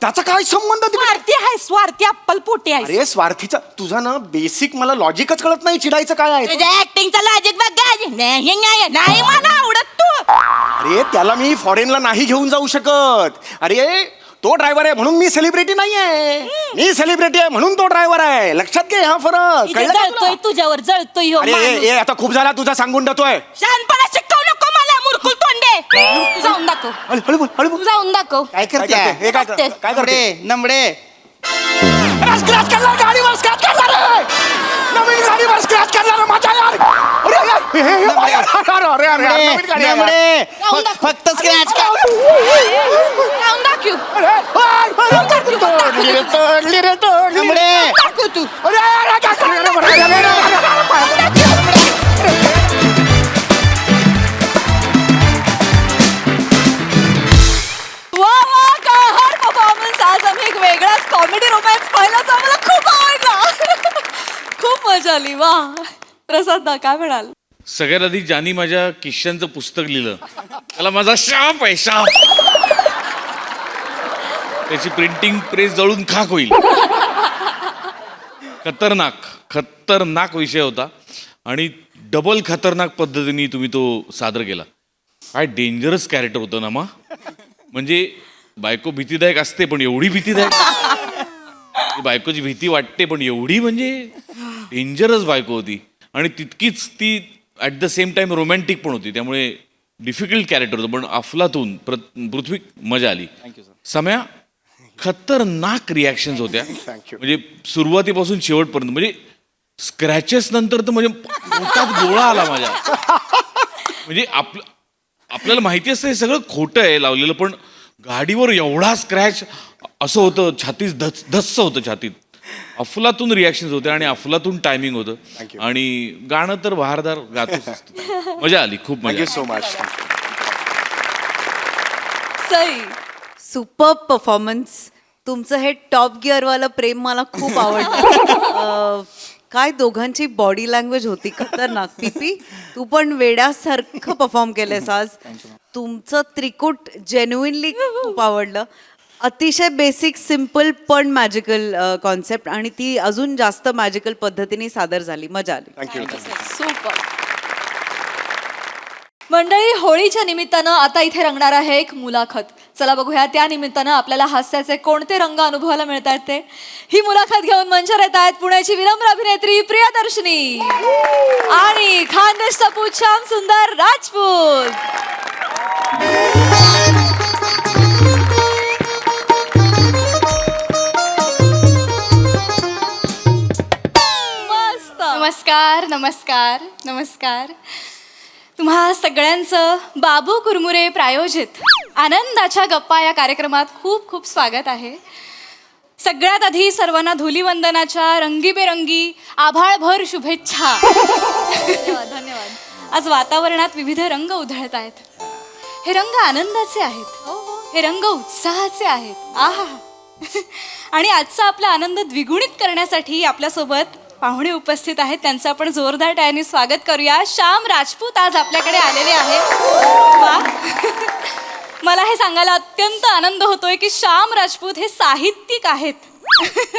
त्याचा काय संबंध? स्वार्थी आहे स्वार्थी. अप्पल पोटी आहे. अरे स्वार्थीचा तुझा ना बेसिक मला लॉजिकच कळत नाही. चिडायचं काय आहे? तुझ्या ऍक्टिंगचा लॉजिक बघ. नाही मला आवडत तू. अरे त्याला मी फॉरेनला नाही घेऊन जाऊ शकत. अरे तो ड्रायव्हर आहे म्हणून मी सेलिब्रिटी नाही आहे. मी सेलिब्रिटी आहे म्हणून तो ड्रायव्हर आहे. लक्षात घे हा फरक. इथे कळलं का जळतोय तुला? तुझ्यावर जळतोय ह्यो अरे माणूस. ए आता खूप झाला तुझा. सांगून देतोय. शहाणपणा शिकवू नको मला मुरकुल तोंडे. तू जाऊन दाखव. हळू बोल, हळू तू बोल. जाऊन दाखव. काय काय करते करते? हे काय करते? काय करते? नमडे स्क्रॅच करणार गाडीवर. स्क्रॅच करणार आहे. नवीन गाडीवर स्क्रॅच करणार माझ्या यार. अरे यार, हे बाई, अरे अरे नवीन गाडी आहे यार. जाऊन दाखव. फक्त स्क्रॅच कर. जाऊन दाखव. तोडली रे, तोडली रे, तोडली रे. दाखव तू. अरे, अरे, काय करणार? अरे, अरे, अरे, अरे, वा वा काय हर परफॉर्मन्स. आज आम्ही एक वेगळाच कॉमेडी रोमॅन्स पाहिला जो आम्हाला खूप आवडला. खूप मजा आली. वा प्रसाद दा काय म्हणाल? सगळ्यात आधी ज्यांनी माझ्या किश्यांचं पुस्तक लिहिलं त्याला माझा शाप आहे शाप. त्याची प्रिंटिंग प्रेस जळून खाक होईल. खतरनाक विषय होता आणि डबल खतरनाक पद्धतीने तुम्ही तो सादर केला. काय डेंजरस कॅरेक्टर होतं ना मा. म्हणजे बायको भीतीदायक असते पण एवढी भीतीदायक. बायकोची भीती वाटते पण एवढी म्हणजे डेंजरस बायको होती. आणि तितकीच ती at the same time romantic पण होती. त्यामुळे डिफिकल्ट कॅरेक्टर होतं पण अफलातून पृथ्वी मजा आली. सम्या खतरनाक रिॲक्शन्स होत्या. म्हणजे सुरुवातीपासून शेवटपर्यंत. म्हणजे स्क्रॅचेस नंतर तर म्हणजे पोटात गोळा आला माझ्या. म्हणजे आपल्याला माहिती असतं हे सगळं खोटं आहे लावलेलं पण गाडीवर एवढा स्क्रॅच असं होतं. छातीत धस्स होतं छातीत. अफलातून रिॲक्शन होते आणि अफलातून टायमिंग होतं आणि गाणं तर बहारदार गातोच असतो. मजा आली, खूप मजा थँक्यू आली. So much. Sai super performance. तुमचं हे टॉप गिअरवालं प्रेम मला खूप आवडलं. काय दोघांची बॉडी लँग्वेज होती खतरनाक. पीपी तू पण वेड्यासारखं परफॉर्म केलंयस आज. तुमचं त्रिकूट जेन्युइनली खूप आवडलं. अतिशय बेसिक सिम्पल पण मॅजिकल कॉन्सेप्ट आणि ती अजून जास्त मॅजिकल पद्धतीने सादर झाली. मजा आली. थँक्यू. सुपर. मंडळी, होळीच्या निमित्तानं आता इथे रंगणार आहे एक मुलाखत. चला बघूया त्या निमित्तानं आपल्याला हास्याचे कोणते रंग अनुभवायला मिळत आहेत ते. ही मुलाखत घेऊन मंचावर येत आहेत पुण्याची विनम्र अभिनेत्री प्रियदर्शनी आणि खानदेशचा पूत श्याम सुंदर राजपूत. मस्त. नमस्कार नमस्कार नमस्कार. तुम्हा सगळ्यांचं बाबू कुरमुरे प्रायोजित आनंदाच्या गप्पा या कार्यक्रमात खूप खूप स्वागत आहे. सगळ्यात आधी सर्वांना धुलीवंदनाच्या रंगीबेरंगी आभाळभर शुभेच्छा. धन्यवाद धन्यवाद. आज वातावरणात विविध रंग उधळत आहेत. हे रंग आनंदाचे आहेत, हे रंग उत्साहाचे आहेत. आहा. आणि आजचा आपला आनंद द्विगुणित करण्यासाठी आपल्यासोबत पाहुणे उपस्थित आहेत. त्यांचं आपण जोरदार टाळ्यांनी स्वागत करूया. श्याम राजपूत आज आपल्याकडे आलेले आहेत. वा. मला हे सांगायला अत्यंत आनंद होतोय की श्याम राजपूत हे साहित्यिक आहेत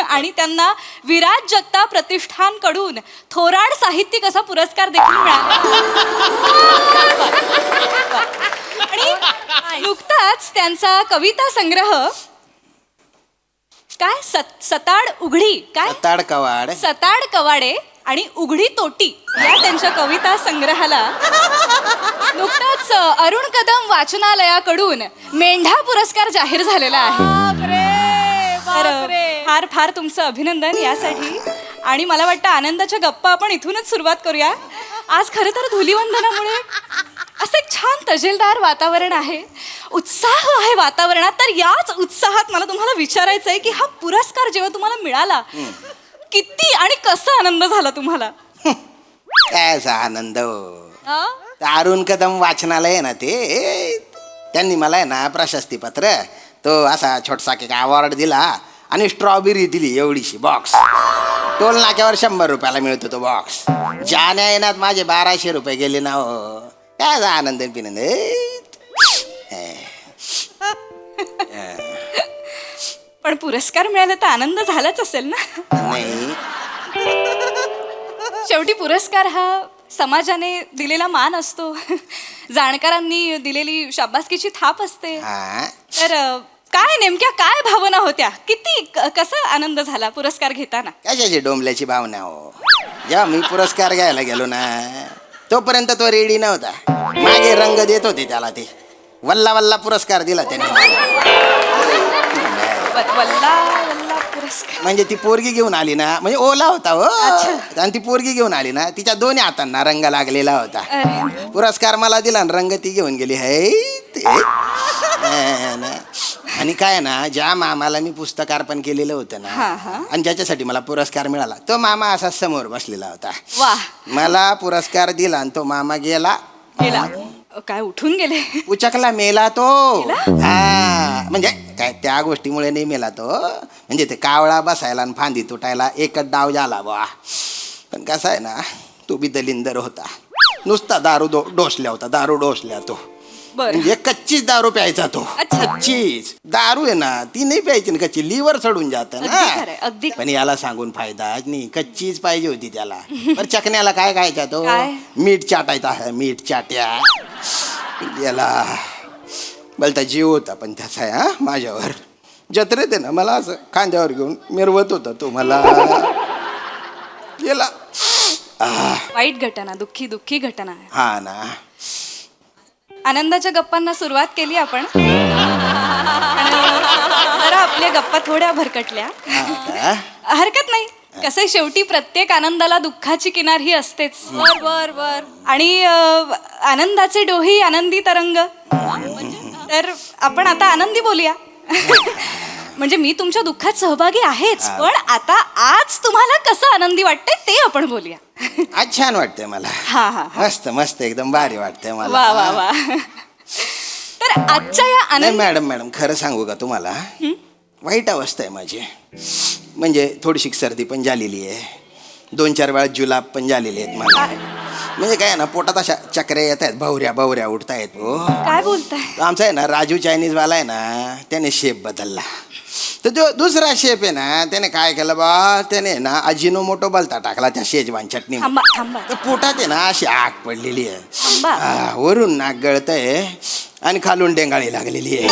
आणि त्यांना विराज जगताप प्रतिष्ठानकडून थोराड साहित्यिक असा पुरस्कार देखील मिळाला. आणि नुकताच त्यांचा कविता संग्रह काय सताड उघडी काय ताड कवाड सताड कवाडे आणि उघडी तोटी या त्यांच्या कविता संग्रहाला नुकताच अरुण कदम वाचनालयाकडून मेंढा पुरस्कार जाहीर झालेला आहे. तर फार फार तुमचं अभिनंदन यासाठी. आणि मला वाटतं आनंदाच्या गप्पा आपण इथूनच सुरुवात करूया. आज खरं तर धुलीवंदनामुळे असं एक छान तजेलदार वातावरण आहे, उत्साह आहे वातावरणात. तर याच उत्साहात मला तुम्हाला विचारायचं आहे की हा पुरस्कार जेव्हा तुम्हाला मिळाला किती आणि कसा आनंद झाला तुम्हाला? कायचा आनंद. हा? अरुण कदम वाचनालय आहे ना ते, त्यांनी मला आहे ना प्रशस्तीपत्र तो असा छोटसा एक अवॉर्ड दिला आणि स्ट्रॉबेरी दिली एवढीशी बॉक्स. टोल नाक्यावर 100 रुपयाला मिळतो तो बॉक्स. जाण्या येण्यात माझे 1200 रुपये गेले ना हो. काय आनंद पिनंद. पण पुरस्कार मिळाला तर आनंद झालाच असेल ना? नाही, शेवटी पुरस्कार हा समाजाने दिलेला मान असतो, जाणकारांनी दिलेली शाबासकीची थाप असते. हा. तर काय नेमक्या काय भावना होत्या? किती कसा आनंद झाला पुरस्कार घेताना? कशाची डोंबल्याची भावना हो. जेव्हा मी पुरस्कार घ्यायला गेलो ना तोपर्यंत तो रेडी नव्हता. मागे रंग देत होते त्याला. ते वल्ला वल्ला पुरस्कार दिला त्यांनी. वल्ला वल्ला पुरस्कार म्हणजे ती पोरगी घेऊन आली ना, म्हणजे ओला होता हो, आणि ती पोरगी घेऊन आली ना, तिच्या दोन्ही हातांना रंग लागलेला होता. पुरस्कार मला दिला आणि रंग ती घेऊन गेली. आणि काय ना, ज्या मामाला मी पुस्तक अर्पण केलेलं होतं ना आणि ज्याच्यासाठी मला पुरस्कार मिळाला तो मामा असा समोर बसलेला होता. वा. मला पुरस्कार दिला आणि तो मामा गेला. काय उठून गेले? उचकला मेला तो. हा, म्हणजे काय त्या गोष्टीमुळे नाही मेला तो, म्हणजे ते कावळा बसायला आणि फांदी तुटायला एकच डाव झाला बा. पण कसा आहे ना, तो बी दलिंदर होता. नुसता दारू डोसल्या होता, दारू डोसल्या तो. म्हणजे कच्चीच दारू प्यायचा तो. कच्चीच दारू आहे ना ती नाही प्यायची ना, कच्ची लिव्हर चढून जात ना. पण याला सांगून फायदा नाही, कच्चीच पाहिजे होती त्याला. पण चकण्याला काय खायचा तो? मीठ चाटायचा. मीठ चाट्या याला बोलता जीव होता. पण त्याचा आहे हा माझ्यावर. जत्रेत आहे ना मला असं खांद्यावर घेऊन मिरवत होता तो मला. गेला. वाईट घटना, दुःखी दुःखी घटना. हा ना. आनंदाच्या गप्पांना सुरुवात केली आपण. जरा आपल्या गप्पा थोड्या भरकटल्या. हरकत नाही. कसं शेवटी प्रत्येक आनंदाला दुःखाची किनार ही असतेच. बर बर. आणि आनंदाचे डोही आनंदी तरंग. तर आपण आता आनंदी बोलूया. म्हणजे मी तुमच्या दुःखात सहभागी आहेच, पण आता आज तुम्हाला कसं आनंदी वाटतंय ते आपण बोलूया. आज छान वाटतंय मला. हा हा हा. मस्त मस्त एकदम भारी वाटतंय वा मला. वा वा. तर आजच्या या नाही आनंद मॅडम खरं सांगू का तुम्हाला, वाईट अवस्था आहे माझी. म्हणजे थोडीशी सर्दी पण झालेली आहे, 2-4 वेळा जुलाब पण झालेले आहेत मला. म्हणजे काय आहे ना, पोटात अशा चक्र्या येत आहेत, भावऱ्या उठत आहेत. हो काय बोलताय? आमचा आहे ना राजू चायनीजवाला आहे ना, त्याने शेप बदलला. तर जो दुसरा शेप आहे ना, त्याने काय केलं बा, त्याने ना अजिनोमोटो बलता टाकला त्या शेजवान चटणी. थांबा थांबा तर पोटात आहे ना अशी आग पडलेली आहे. थांबा. वरून नाक गळतंय आणि खालून डेंगाळी लागलेली आहे.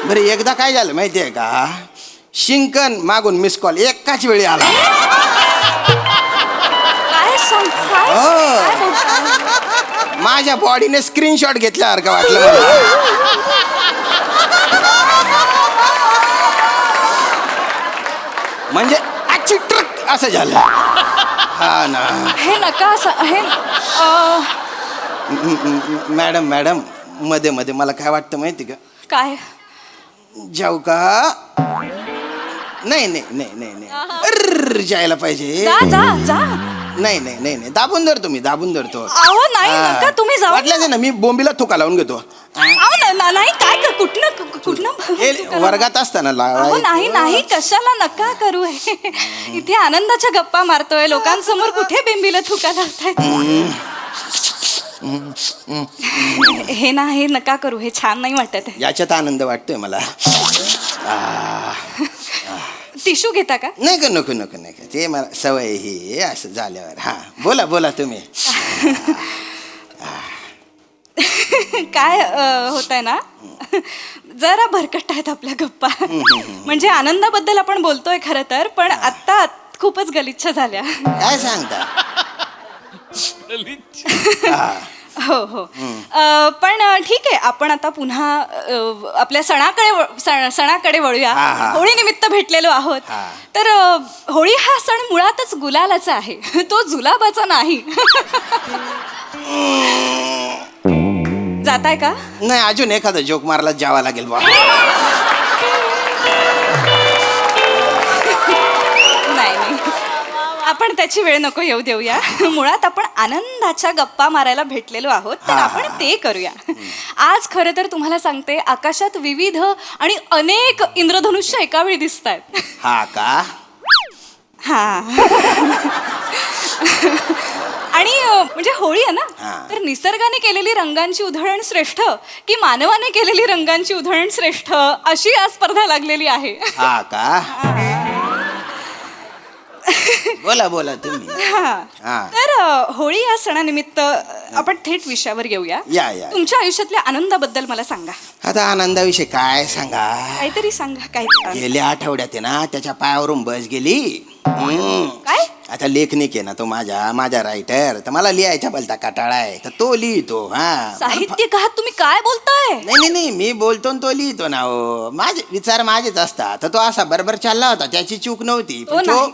बरं एकदा काय झालं माहिती आहे का, शिंकन मागून मिस कॉल एकाच वेळी आला. काय सांग काय काय बोलताय? माझ्या बॉडीने स्क्रीनशॉट घेतल्यासारखं वाटलं मला. म्हणजे आजची ट्रक असं झालं. हा ना हे नका हे मॅडम मध्ये मध्ये मला काय वाटतं माहिती का, काय जाऊ का? नाही अर्र, जायला पाहिजे. जा जा जा. नाही दाबून धरतो मी, दाबून धरतो. अहो नाही नका, तुम्ही जाऊ. वाटलं ना, मी बोंबीला थुका लावून घेतो. अहो नाही काय कुठनं हे वर्गात असताना अहो नाही कशाला नका करू हे. इथे आनंदाच्या गप्पा मारतोय, लोकांसमोर कुठे बेंबीला थुका लावतायत. हे नका करू, हे छान नाही वाटत आहे. याच्यात आनंद वाटतोय मला. टिश्यू घेता का? नाही का, नको ते मला सवय ही असं झाल्यावर. हा बोला तुम्ही. काय होत आहे ना, जरा भरकट आहेत आपल्या गप्पा. म्हणजे आनंदाबद्दल आपण बोलतोय खरं तर, पण आत्ता खूपच गलिच्छ झाल्या. काय सांगता? हो पण ठीक आहे, आपण आता पुन्हा आपल्या सणाकडे वळूया. होळी निमित्त भेटलेलो आहोत. तर होळी हा सण मुळातच गुलालाचा आहे, तो जुलाबाचा नाही. जाताय का? नाही, अजून एखादा जोक मारला जावा लागेल बा. नाही आपण त्याची वेळ नको येऊ देऊया. मुळात आपण आनंदाच्या गप्पा मारायला भेटलेलो आहोत, तर आपण ते करूया. आज खरं तर तुम्हाला सांगते, आकाशात विविध आणि अनेक इंद्रधनुष्य एका वेळी दिसत आहेत. हा का? हा. आणि म्हणजे होळी आहे ना, तर निसर्गाने केलेली रंगांची उधळण श्रेष्ठ की मानवाने केलेली रंगांची उधळण श्रेष्ठ, अशी आज स्पर्धा लागलेली आहे. हा का? बोला तुम्ही. तर होळी या सणानिमित्त आपण थेट विषयावर येऊया. या. तुमच्या आयुष्यातल्या आनंदाबद्दल मला सांगा. आता आनंदाविषयी काय सांगा, काहीतरी सांगा. काय गेल्या आठवड्यात आहे ना, त्याच्या पायावरून बस गेली. काय? आता लेखनिक आहे ना तो, माझा रायटर, तर मला लिहायचा बोलता कटाळा आहे, तर तो लिहितो. हा साहित्यिक आहात तुम्ही, काय बोलताय? नाही मी बोलतो तो लिहितो ना. हो माझे विचार माझेच असतात. तर तो असा बरोबर चालला होता, त्याची चूक नव्हती. पण तो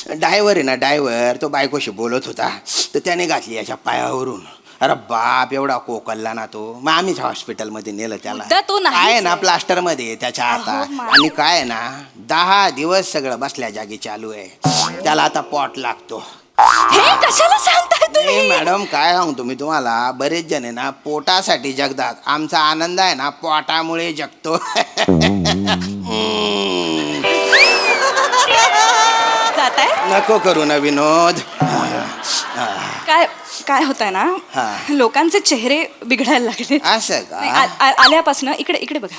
ड्रायव्हर आहे ना, ड्रायव्हर तो बायकोशी बोलत होता, तर त्याने घातली याच्या पायावरून. अरे बाप, एवढा कोकलला ना तो. मग आम्हीच हॉस्पिटलमध्ये नेलं त्याला. तो नाही काय आहे ना, प्लास्टर मध्ये त्याच्या हातात. आणि काय आहे ना, 10 दिवस सगळं बसल्या जागी चालू आहे. त्याला आता पॉट लागतो. हे कशाला सांगताय तुम्ही? मॅडम काय सांगतो मी तुम्हाला, बरेच जण आहे ना पोटासाठी जगतात. आमचा आनंद आहे ना पोटामुळे जगतो. जाताय? नको करू ना विनोद. काय होत आहे ना, लोकांचे चेहरे बिघडायला लागले. असं का? आल्यापासून इकडे बघा,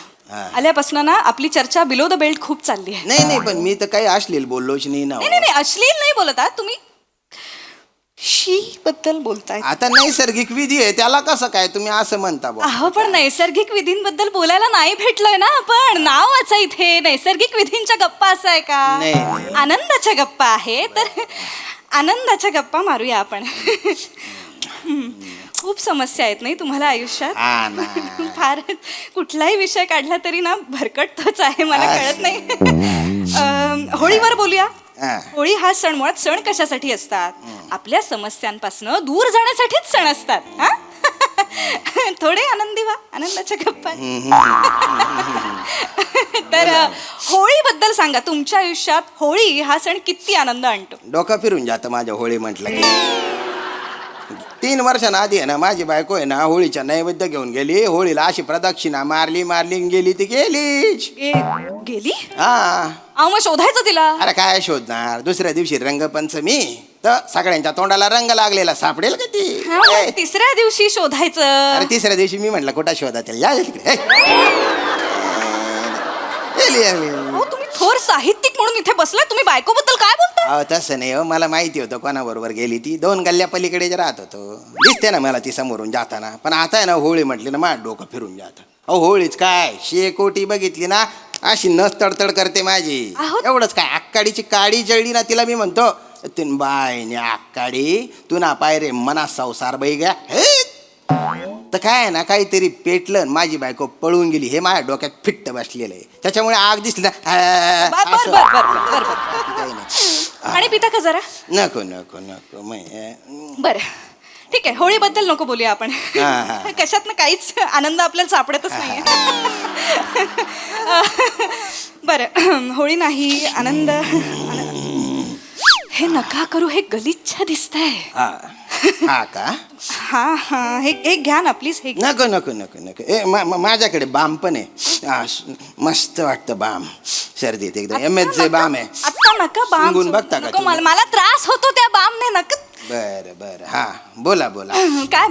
आल्यापासून ना आपली चर्चा बिलो द बेल्ट खूप चालली आहे. नाही पण मी तर काही अश्लील बोललोच नाही ना. नाही अश्लील नाही बोलत आहात तुम्ही, शी बद्दल बोलताय. आता नैसर्गिक विधी आहे, त्याला कसं काय तुम्ही असं म्हणता? अहो पण नैसर्गिक विधींबद्दल बोलायला नाही भेटलोय ना आपण. नाव वाचा इथे, नैसर्गिक विधींच्या गप्पा असं आहे का? नाही. आनंदाच्या गप्पा आहे, तर आनंदाच्या गप्पा मारूया आपण. खूप समस्या आहेत नाही तुम्हाला आयुष्यात? फार कुठलाही विषय काढला तरी ना भरकटतोच आहे, मला कळत नाही. होळीवर बोलूया. होळी हा सण, मुळात सण कशासाठी असतात? आपल्या समस्यांपासून दूर जाण्यासाठीच सण असतात. थोडे आनंदी व्हा आनंदाच्या गप्पा. तर होळीबद्दल सांगा, तुमच्या आयुष्यात होळी हा सण किती आनंद आणतो? डोकं फिरून जातं माझ्या होळी म्हटलं की. 3 वर्षांआधी आहे ना माझी बायको आहे ना होळीच्या नैवेद्य घेऊन गेली. होळीला अशी प्रदक्षिणा मारली गेली ती गेलीच. गेली? हा. अहो मग शोधायचं तिला. अरे काय शोधणार, दुसऱ्या दिवशी रंगपंचमी तर सगळ्यांच्या तोंडाला रंग लागलेला, सापडेल का ती? हा, मग तिसऱ्या दिवशी शोधायचं. अरे तिसऱ्या दिवशी मी म्हटलं कुठं शोधा त्याला, या तिकडे. गेली. अहो, तुम्ही थोर साहित्यिक म्हणून इथे बसलाय, तुम्ही बायकोबद्दल काय बोलता? अहो तसं नाही हो, मला माहिती होतं कोणाबरोबर गेली ती. 2 गल्ल्या पलीकडे राहत होतो, दिसते ना मला ती समोरून जाताना. पण आता आहे ना होळी म्हटली ना माझं डोकं फिरून जातं. अहो होळीच काय, शेकोटी बघितली ना अशी नस तडतड करते माझी. एवढंच काय, आक्काडीची काडी जळली ना तिला मी म्हणतो तीन बायने आक्काडी तू ना पाय रे मना संसार बाई घ्या. तर काय आहे ना काहीतरी पेटलं, माझी बायको पळून गेली, हे माझ्या डोक्यात फिट्ट बसलेलं आहे. त्याच्यामुळे आग दिसली ना असं. काही नाही. आणि पिता का जरा? नको बरं ठीक आहे, होळीबद्दल नको बोलूया आपण. कशात ना काहीच आनंद आपल्याला सापडतच नाही. बरं होळी नाही आनंद. हे नका करू, हे गलिच्छ दिसतंय. हा का? हा हे घ्या ना प्लीज. हे नको. माझ्याकडे बाम पण आहे, मस्त वाटतं बाम. सर्दीत एकदम MHJ बाम आहे. आता नका बाम. सांगून बघता का तुम्ही? मला त्रास होतो त्या बामने. नका. बरं हा बोला. काय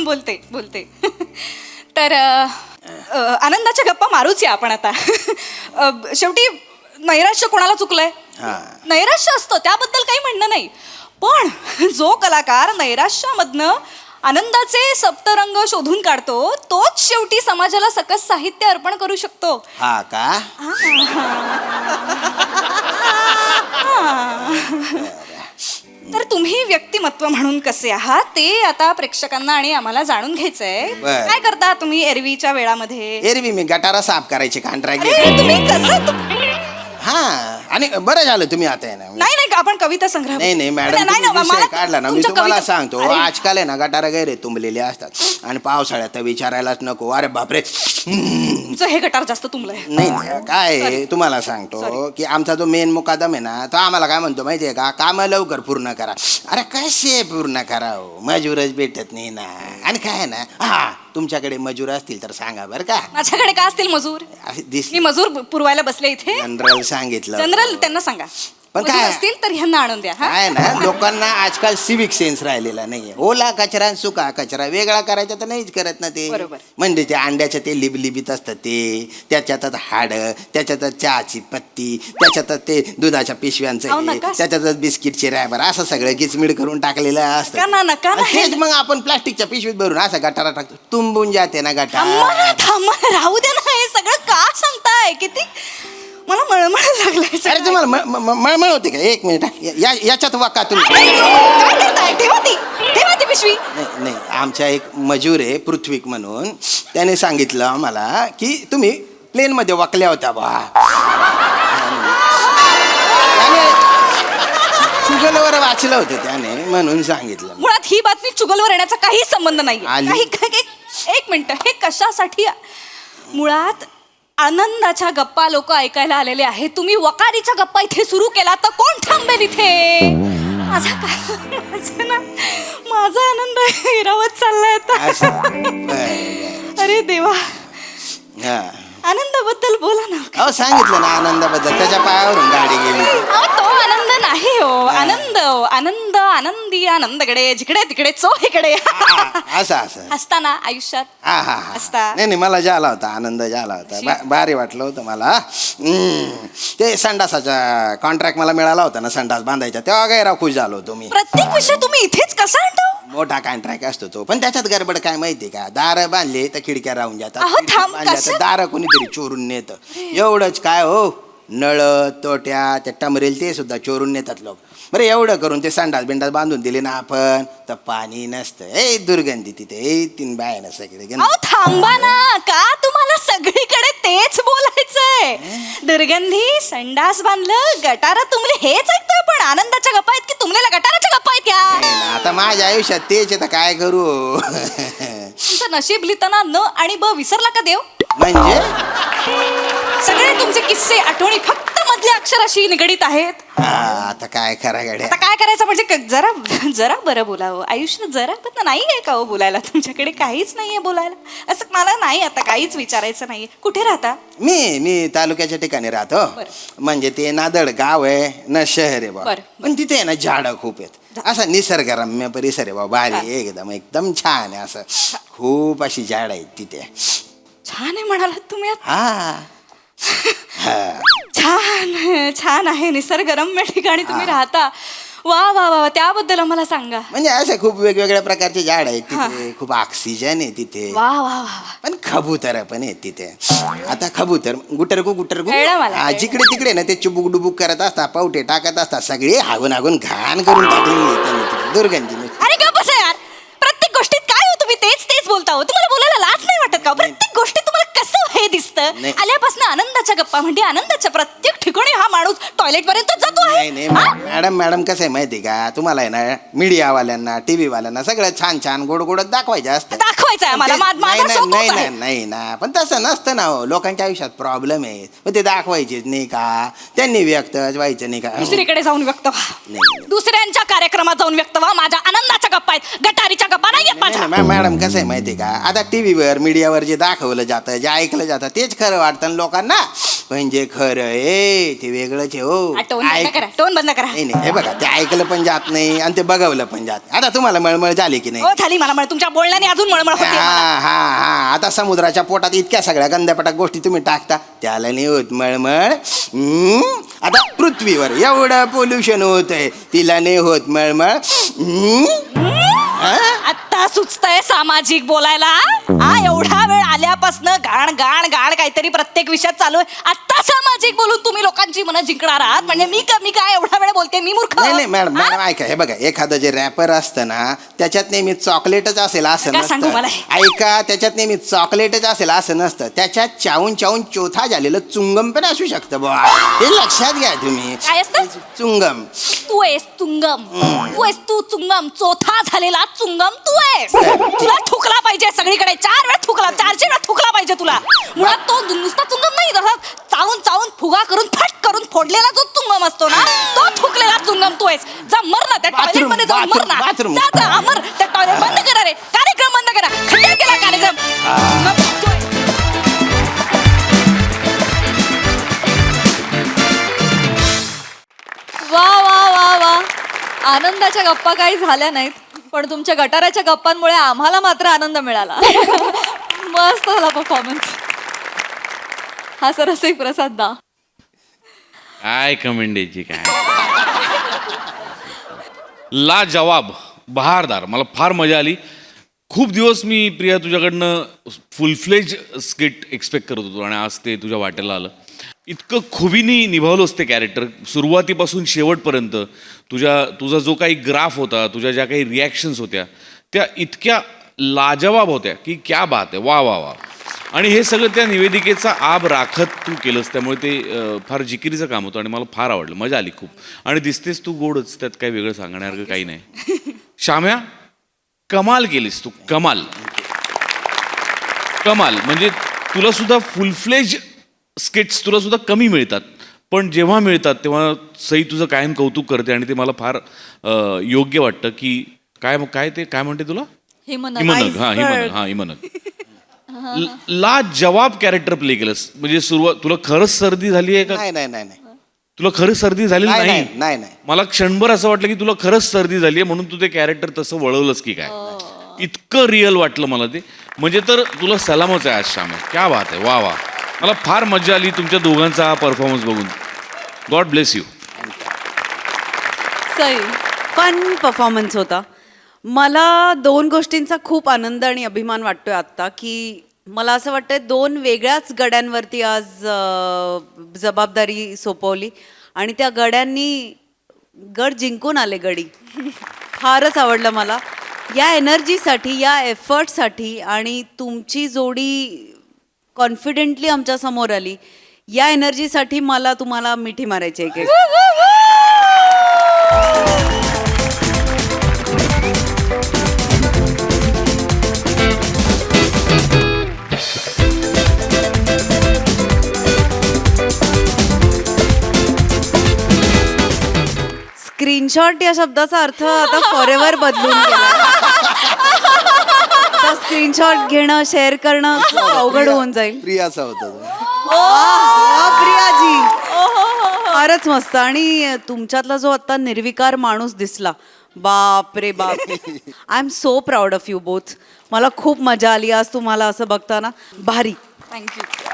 बोलते. तर आनंदाच्या गप्पा मारूच या आपण आता. शेवटी नैराश्य कोणाला चुकलंय? नैराश्य असतं त्याबद्दल काही म्हणणं नाही, पण जो कलाकार नैराश्यामधनं आनंदाचे सप्तरंग शोधून काढतो तोच शेवटी समाजाला सकस साहित्य अर्पण करू शकतो. हा का? तर तुम्ही व्यक्तिमत्व म्हणून कसे आहात ते आता प्रेक्षकांना आणि आम्हाला जाणून घ्यायचंय. काय करता तुम्ही एरवीच्या वेळामध्ये? एरवी मी गटारा साफ करायची कॉन्ट्रॅक्ट अरे, घेतो. तुम्ही कसं? हा आणि बरं झालं तुम्ही आता आहे ना. नाही आपण कविता संग्रह. नाही मॅडम, तुम्ही विषय काढला ना. मी तुम्हाला सांगतो आजकाल आहे ना गटारा गैरे तुंबलेले असतात आणि पावसाळ्यात तर विचारायलाच नको. अरे बापरे, हे गटार जास्त तुंबलंय. नाही काय तुम्हाला सांगतो की आमचा जो मेन मुकादम आहे ना तो आम्हाला काय म्हणतो माहितीये का, काम लवकर पूर्ण करा. अरे कसे पूर्ण करा हो, मजूरच भेटत नाही ना. आणि काय ना, हा तुमच्याकडे मजूर असतील तर सांगा बरं का. माझ्याकडे का असतील मजूर? मी मजूर पुरवायला बसले इथे. जनरल सांगितलं. जनरल त्यांना सांगा, पण मजूर काय असतील तर ह्यांना आणून द्या. काय ना, लोकांना आजकाल सिविक सेन्स राहिलेला नाहीये. ओला कचरा आणि सुका कचरा वेगळा करायचा तर नाहीच करत ना ते. बरोबर. म्हणजे ते अंड्याच्या ते लिबलिबीत असतं ते, त्याच्यातच हाड, त्याच्यातच चहाची पत्ती, त्याच्यातच ते दुधाच्या पिशव्यांचं हे, त्याच्यातच बिस्किटचे रॅबर, असं सगळं गिचमिड करून टाकलेलं असतं. हेच मग आपण प्लास्टिकच्या पिशवीत भरून असं गटारा टाकतो, तुंबून जाते ना गटार. राहू दे ना, हे सगळं का सांगताय? किती मला मळमळ लागलाय. अरे तुम्हाला मळमळ होते का? 1 मिनिट याच्यात वाका तुम्ही. काय करताय? ठेवा ती पिशवी. नाही आमच्या एक मजूर आहे पृथ्वीक म्हणून, त्याने सांगितलं आम्हाला की तुम्ही प्लेन मध्ये वाकल्या होत्या बा. चुगलवर वाचलं होतं त्याने म्हणून सांगितलं. मुळात ही बातमी चुगलवर येण्याचा काही संबंध नाही. एक मिनिट, हे कशासाठी? मुळात आनंदाच्या गप्पा लोक ऐकायला आलेले आहेत. तुम्ही वकारीच्या गप्पा इथे सुरू केला तर कोण थांबेल इथे? माझा आनंद हिरावत चाललाय आता. अरे देवा, आनंदाबद्दल बोला ना. अहो सांगितलं ना आनंदाबद्दल, त्याच्या पायावरून गाडी गेली. तो आनंद नाही हो, आनंद आनंदी आनंदकडे जिकडे तिकडे चोहीकडे असं असताना आयुष्यात असता. नाही मला झाला होता आनंद, झाला होता, भारी वाटलं होतं मला. ते संडासाचा कॉन्ट्रॅक्ट मला मिळाला होता ना, संडास बांधायचा, तेव्हा गैरा खुश झालो होतो मी. प्रत्येक विषय तुम्ही इथेच कसा आणतो? मोठा कॉन्ट्रॅक्ट असतो तो, पण त्याच्यात गडबड काय माहिती का, दार बांधले तर खिडक्या राहून जातात, दार कोणीतरी चोरून नेत. एवढंच काय हो, नळ तोट्या त्या टमरेल ते सुद्धा चोरून नेतात लोक. बरं एवढं करून ते संडास बिंडास बांधून दिले ना आपण तर पाणी नसतं, दुर्गंधी तिथे 3 बाया सगळे. थांबा ना, का तुम्हाला सगळीकडे तेच बोलायचंय? दुर्गंधी, संडास बांधलं, गटारा तुमले, हेच ऐकतोय. पण आनंदाच्या गप्पा आहेत की तुमलेला गटाराच्या गप्पा आहेत? आता माझ्या आयुष्यात तेच आहे, तर काय करू. तुमचं नशीब लिहिताना न आणि ब विसरला का देव? म्हणजे सगळे तुमचे किस्से आठवणी फक्त मधल्या अक्षराशी निगडीत आहेत. हा, आता काय करा गड्या. आता काय करायचं म्हणजे जरा जरा बरं बोलावं. आयुष्य जरा पण नाही आहे का हो बोलायला? तुमच्याकडे काहीच नाहीये बोलायला. असं मला नाही आता काहीच विचारायचं नाहीये. कुठे राहता? मी तालुक्याच्या ठिकाणी राहतो. म्हणजे ते नादड गाव आहे ना शहर आहे बा. बरं. पण तिथे आहे ना झाडं खूप आहेत. असा निसर्गरम्य परिसर आहे बा. भारी एकदम एकदम छान आहे. असं खूप अशी झाड आहेत तिथे. छान आहे म्हणालात तुम्ही आता. हा हा. छान छान आहे. निसर्गरम्य ठिकाणी तुम्ही राहता. वा वा वा. त्याबद्दल आम्हाला सांगा. म्हणजे असे खूप वेगवेगळ्या प्रकारचे झाड आहेत तिथे. खूप ऑक्सिजन आहे तिथे. वा वा वा. पण कबूतर पण आहेत तिथे. आता कबूतर गुटरकू कळलं मला, हा, कळलं. जिकडे तिकडे ना ते चुबुक डुबुक करत असतात, पावटे टाकत असतात. सगळे हागून हागून घाण करून टाकलेली आहे त्यांनी तिथे. दुर्गंधी नुसती. अरे गप्प बसा यार. प्रत्येक गोष्टीत काय हो तुम्ही तेच तेच बोलता हो. तुम्हाला बोलायला लाज नाही वाटत का? प्रत्येक गोष्टीत तुम्हाला कसं हे दिसतं? नाही. आल्यापासून आनंदाच्या गप्पा म्हणजे आनंदाच्या प्रत्येक ठिकाणी हा माणूस टॉयलेट पर्यंत जातो नाही आहे. नाही मॅडम कसं आहे माहिती का, तुम्हाला आहे ना मीडियावाल्यांना टीव्ही वाल्यांना सगळं छान छान गोड गोड दाखवायचं असतं. दाखवायचं आहे मला. नाही माझा नाही शोक नाही तोच आहे. नाही नाही ना, पण तसं नसतं ना हो. लोकांच्या आयुष्यात प्रॉब्लेम आहे पण ते दाखवायचेच नाही का, त्यांनी व्यक्त व्हायचं नाही का. दुसरीकडे जाऊन व्यक्त व्हा. नाही. दुसऱ्यांच्या कार्यक्रमात जाऊन व्यक्त व्हा. माझ्या आनंदाच्या गप्पा आहेत, गटारीच्या गप्पा नाही आहेत माझ्या. नाही, मॅडम कसं आहे माहिती का, आता टीव्हीवर मीडियावर जे दाखवलं जातं, जे ऐकलं जातं तेच खरं वाटतं लोकांना. पण जे खरं आहे ते वेगळंच आहे हो. टोन बंद करा. टोन बंद करा. नाही नाही, हे बघा, ते ऐकलं पण जात नाही आणि ते बघवलं पण जात नाही. आता तुम्हाला मळमळ झाली की नाही? हो झाली मला. तुमच्या बोलण्याने अजून मळमळ होते मला. हा हा हा. आता समुद्राच्या पोटात इतक्या सगळ्या गंध्यापटाक गोष्टी तुम्ही टाकता, त्याला नाही होत मळमळ. आता पृथ्वीवर एवढं पोल्युशन होत आहे, तिला नाही होत मळमळ. आता सुचतंय सामाजिक बोलायला. हा एवढा वेळ आल्यापासून गाण गाण गाण काहीतरी प्रत्येक विषयात चालू आहे. आता सामाजिक बोलून तुम्ही लोकांची मनं जिंकणार आहात म्हणजे मी काय एवढा वेळ बोलते? मी मूर्ख? नाही नाही मॅडम ऐका, हे बघा, एखादं जे रॅपर असतं ना त्याच्यात नेहमी चॉकलेटच असेल असं काय सांगू नसतं. मला? ऐका, त्याच्यात नेहमी चॉकलेटच असेल असं नसतं. त्याच्यात चावून चावून चोथा झालेलं चुंगम पण असू शकतं बुवा. हे लक्षात घ्या तुम्ही. काय असतं? चुंगम. तू आहेस तुंगम. तू आहेस तू चुंगम. चौथा झालेला चुंगम तू आहेस. तुला थुकला पाहिजे सगळीकडे. 4 वेळा थुकला, 400 वेळा थुकला पाहिजे तुला. मुळात तो नुसता चुंगम नाही, तसा चावून चावून फुगा करून फट करून फोडलेला जो चुंगम असतो ना, तो थुकलेला चुंगम तू आहेस. जा मर ना त्या टॉयलेट मध्ये जाऊन मर ना. बाथरूम. जा जा अमर. त्या टॉयलेट बंद करा रे. कार्यक्रम बंद करा. खड्ड्यात गेला कार्यक्रम. वा वा वा वा. आनंदाच्या गप्पा काही झाल्या नाहीत, पण तुमच्या गटाराच्या गप्पांमुळे आम्हाला मात्र आनंद मिळाला. मस्त झाला परफॉर्मन्स. हा सर रसिक प्रसाद दा. काय कमेंट द्यायची काय. ला जवाब, बहारदार. मला फार मजा आली. खूप दिवस मी प्रिया तुझ्याकडनं फुल फ्लेज स्किट एक्सपेक्ट करत होतो आणि आज ते तुझ्या वाट्याला आलं. इतकं खुबीनी निभावलंच ते कॅरेक्टर सुरुवातीपासून शेवटपर्यंत. तुझा जो काही ग्राफ होता, तुझ्या ज्या काही रिॲक्शन्स होत्या त्या इतक्या लाजवाब होत्या की क्या बात आहे. वा वा वा. आणि हे सगळं त्या निवेदिकेचा आब राखत तू केलंस, त्यामुळे ते फार जिकिरीचं काम होतं आणि मला फार आवडलं. मजा आली खूप. आणि दिसतेस तू गोडच, त्यात काही वेगळं सांगण्यासारखं काही नाही. श्याम्या, कमाल केलीस तू. कमाल कमाल. म्हणजे तुला सुद्धा फुल फ्लेज स्किट्स तुला सुद्धा कमी मिळतात, पण जेव्हा मिळतात तेव्हा सई तुझं कायम कौतुक करते आणि ते मला फार योग्य वाटतं. की काय काय ते काय म्हणते तुला? हिमनग. हिमनग. हा हिमनग. ला जवाब कॅरेक्टर प्ले केलंस. म्हणजे सुरुवात तुला खरंच सर्दी झाली आहे का? नाही नाही नाही नाही तुला खरंच सर्दी झालेली नाही, नाही? नाही, नाही. मला क्षणभर असं वाटलं की तुला खरंच सर्दी झाली आहे म्हणून तू ते कॅरेक्टर तसं वळवलंच की काय. इतकं रिअल वाटलं मला ते. म्हणजे तर तुला सलामच आहे आज श्याम्या. क्या बात आहे. वा वा. मला फार मजा आली तुमच्या दोघांचा हा परफॉर्मन्स बघून. God bless you. Sai. Fun performance होता. मला 2 गोष्टींचा खूप आनंद आणि अभिमान वाटतोय आत्ता. की मला असं वाटतंय 2 वेगळ्याच गड्यांवरती आज जबाबदारी सोपवली आणि त्या गड्यांनी गड जिंकून आले. गडी फारच आवडलं मला. या एनर्जीसाठी, या एफर्टसाठी आणि तुमची जोडी कॉन्फिडेंटली आमच्या समोर आली, या एनर्जीसाठी मला तुम्हाला मिठी मारायची आहे. स्क्रीनशॉट या शब्दाचा अर्थ आता फॉरेवर बदलून गेला. स्क्रीनशॉट घेणं शेअर करणं खूप अवघड होऊन जाईल. प्रियाचा होता तो. प्रियाजी फारच मस्त. आणि तुमच्यातला जो आता निर्विकार माणूस दिसला, बाप रे बाप. I am so proud of you both. मला खूप मजा आली आज तुम्हाला असं बघताना. भारी. थँक्यू.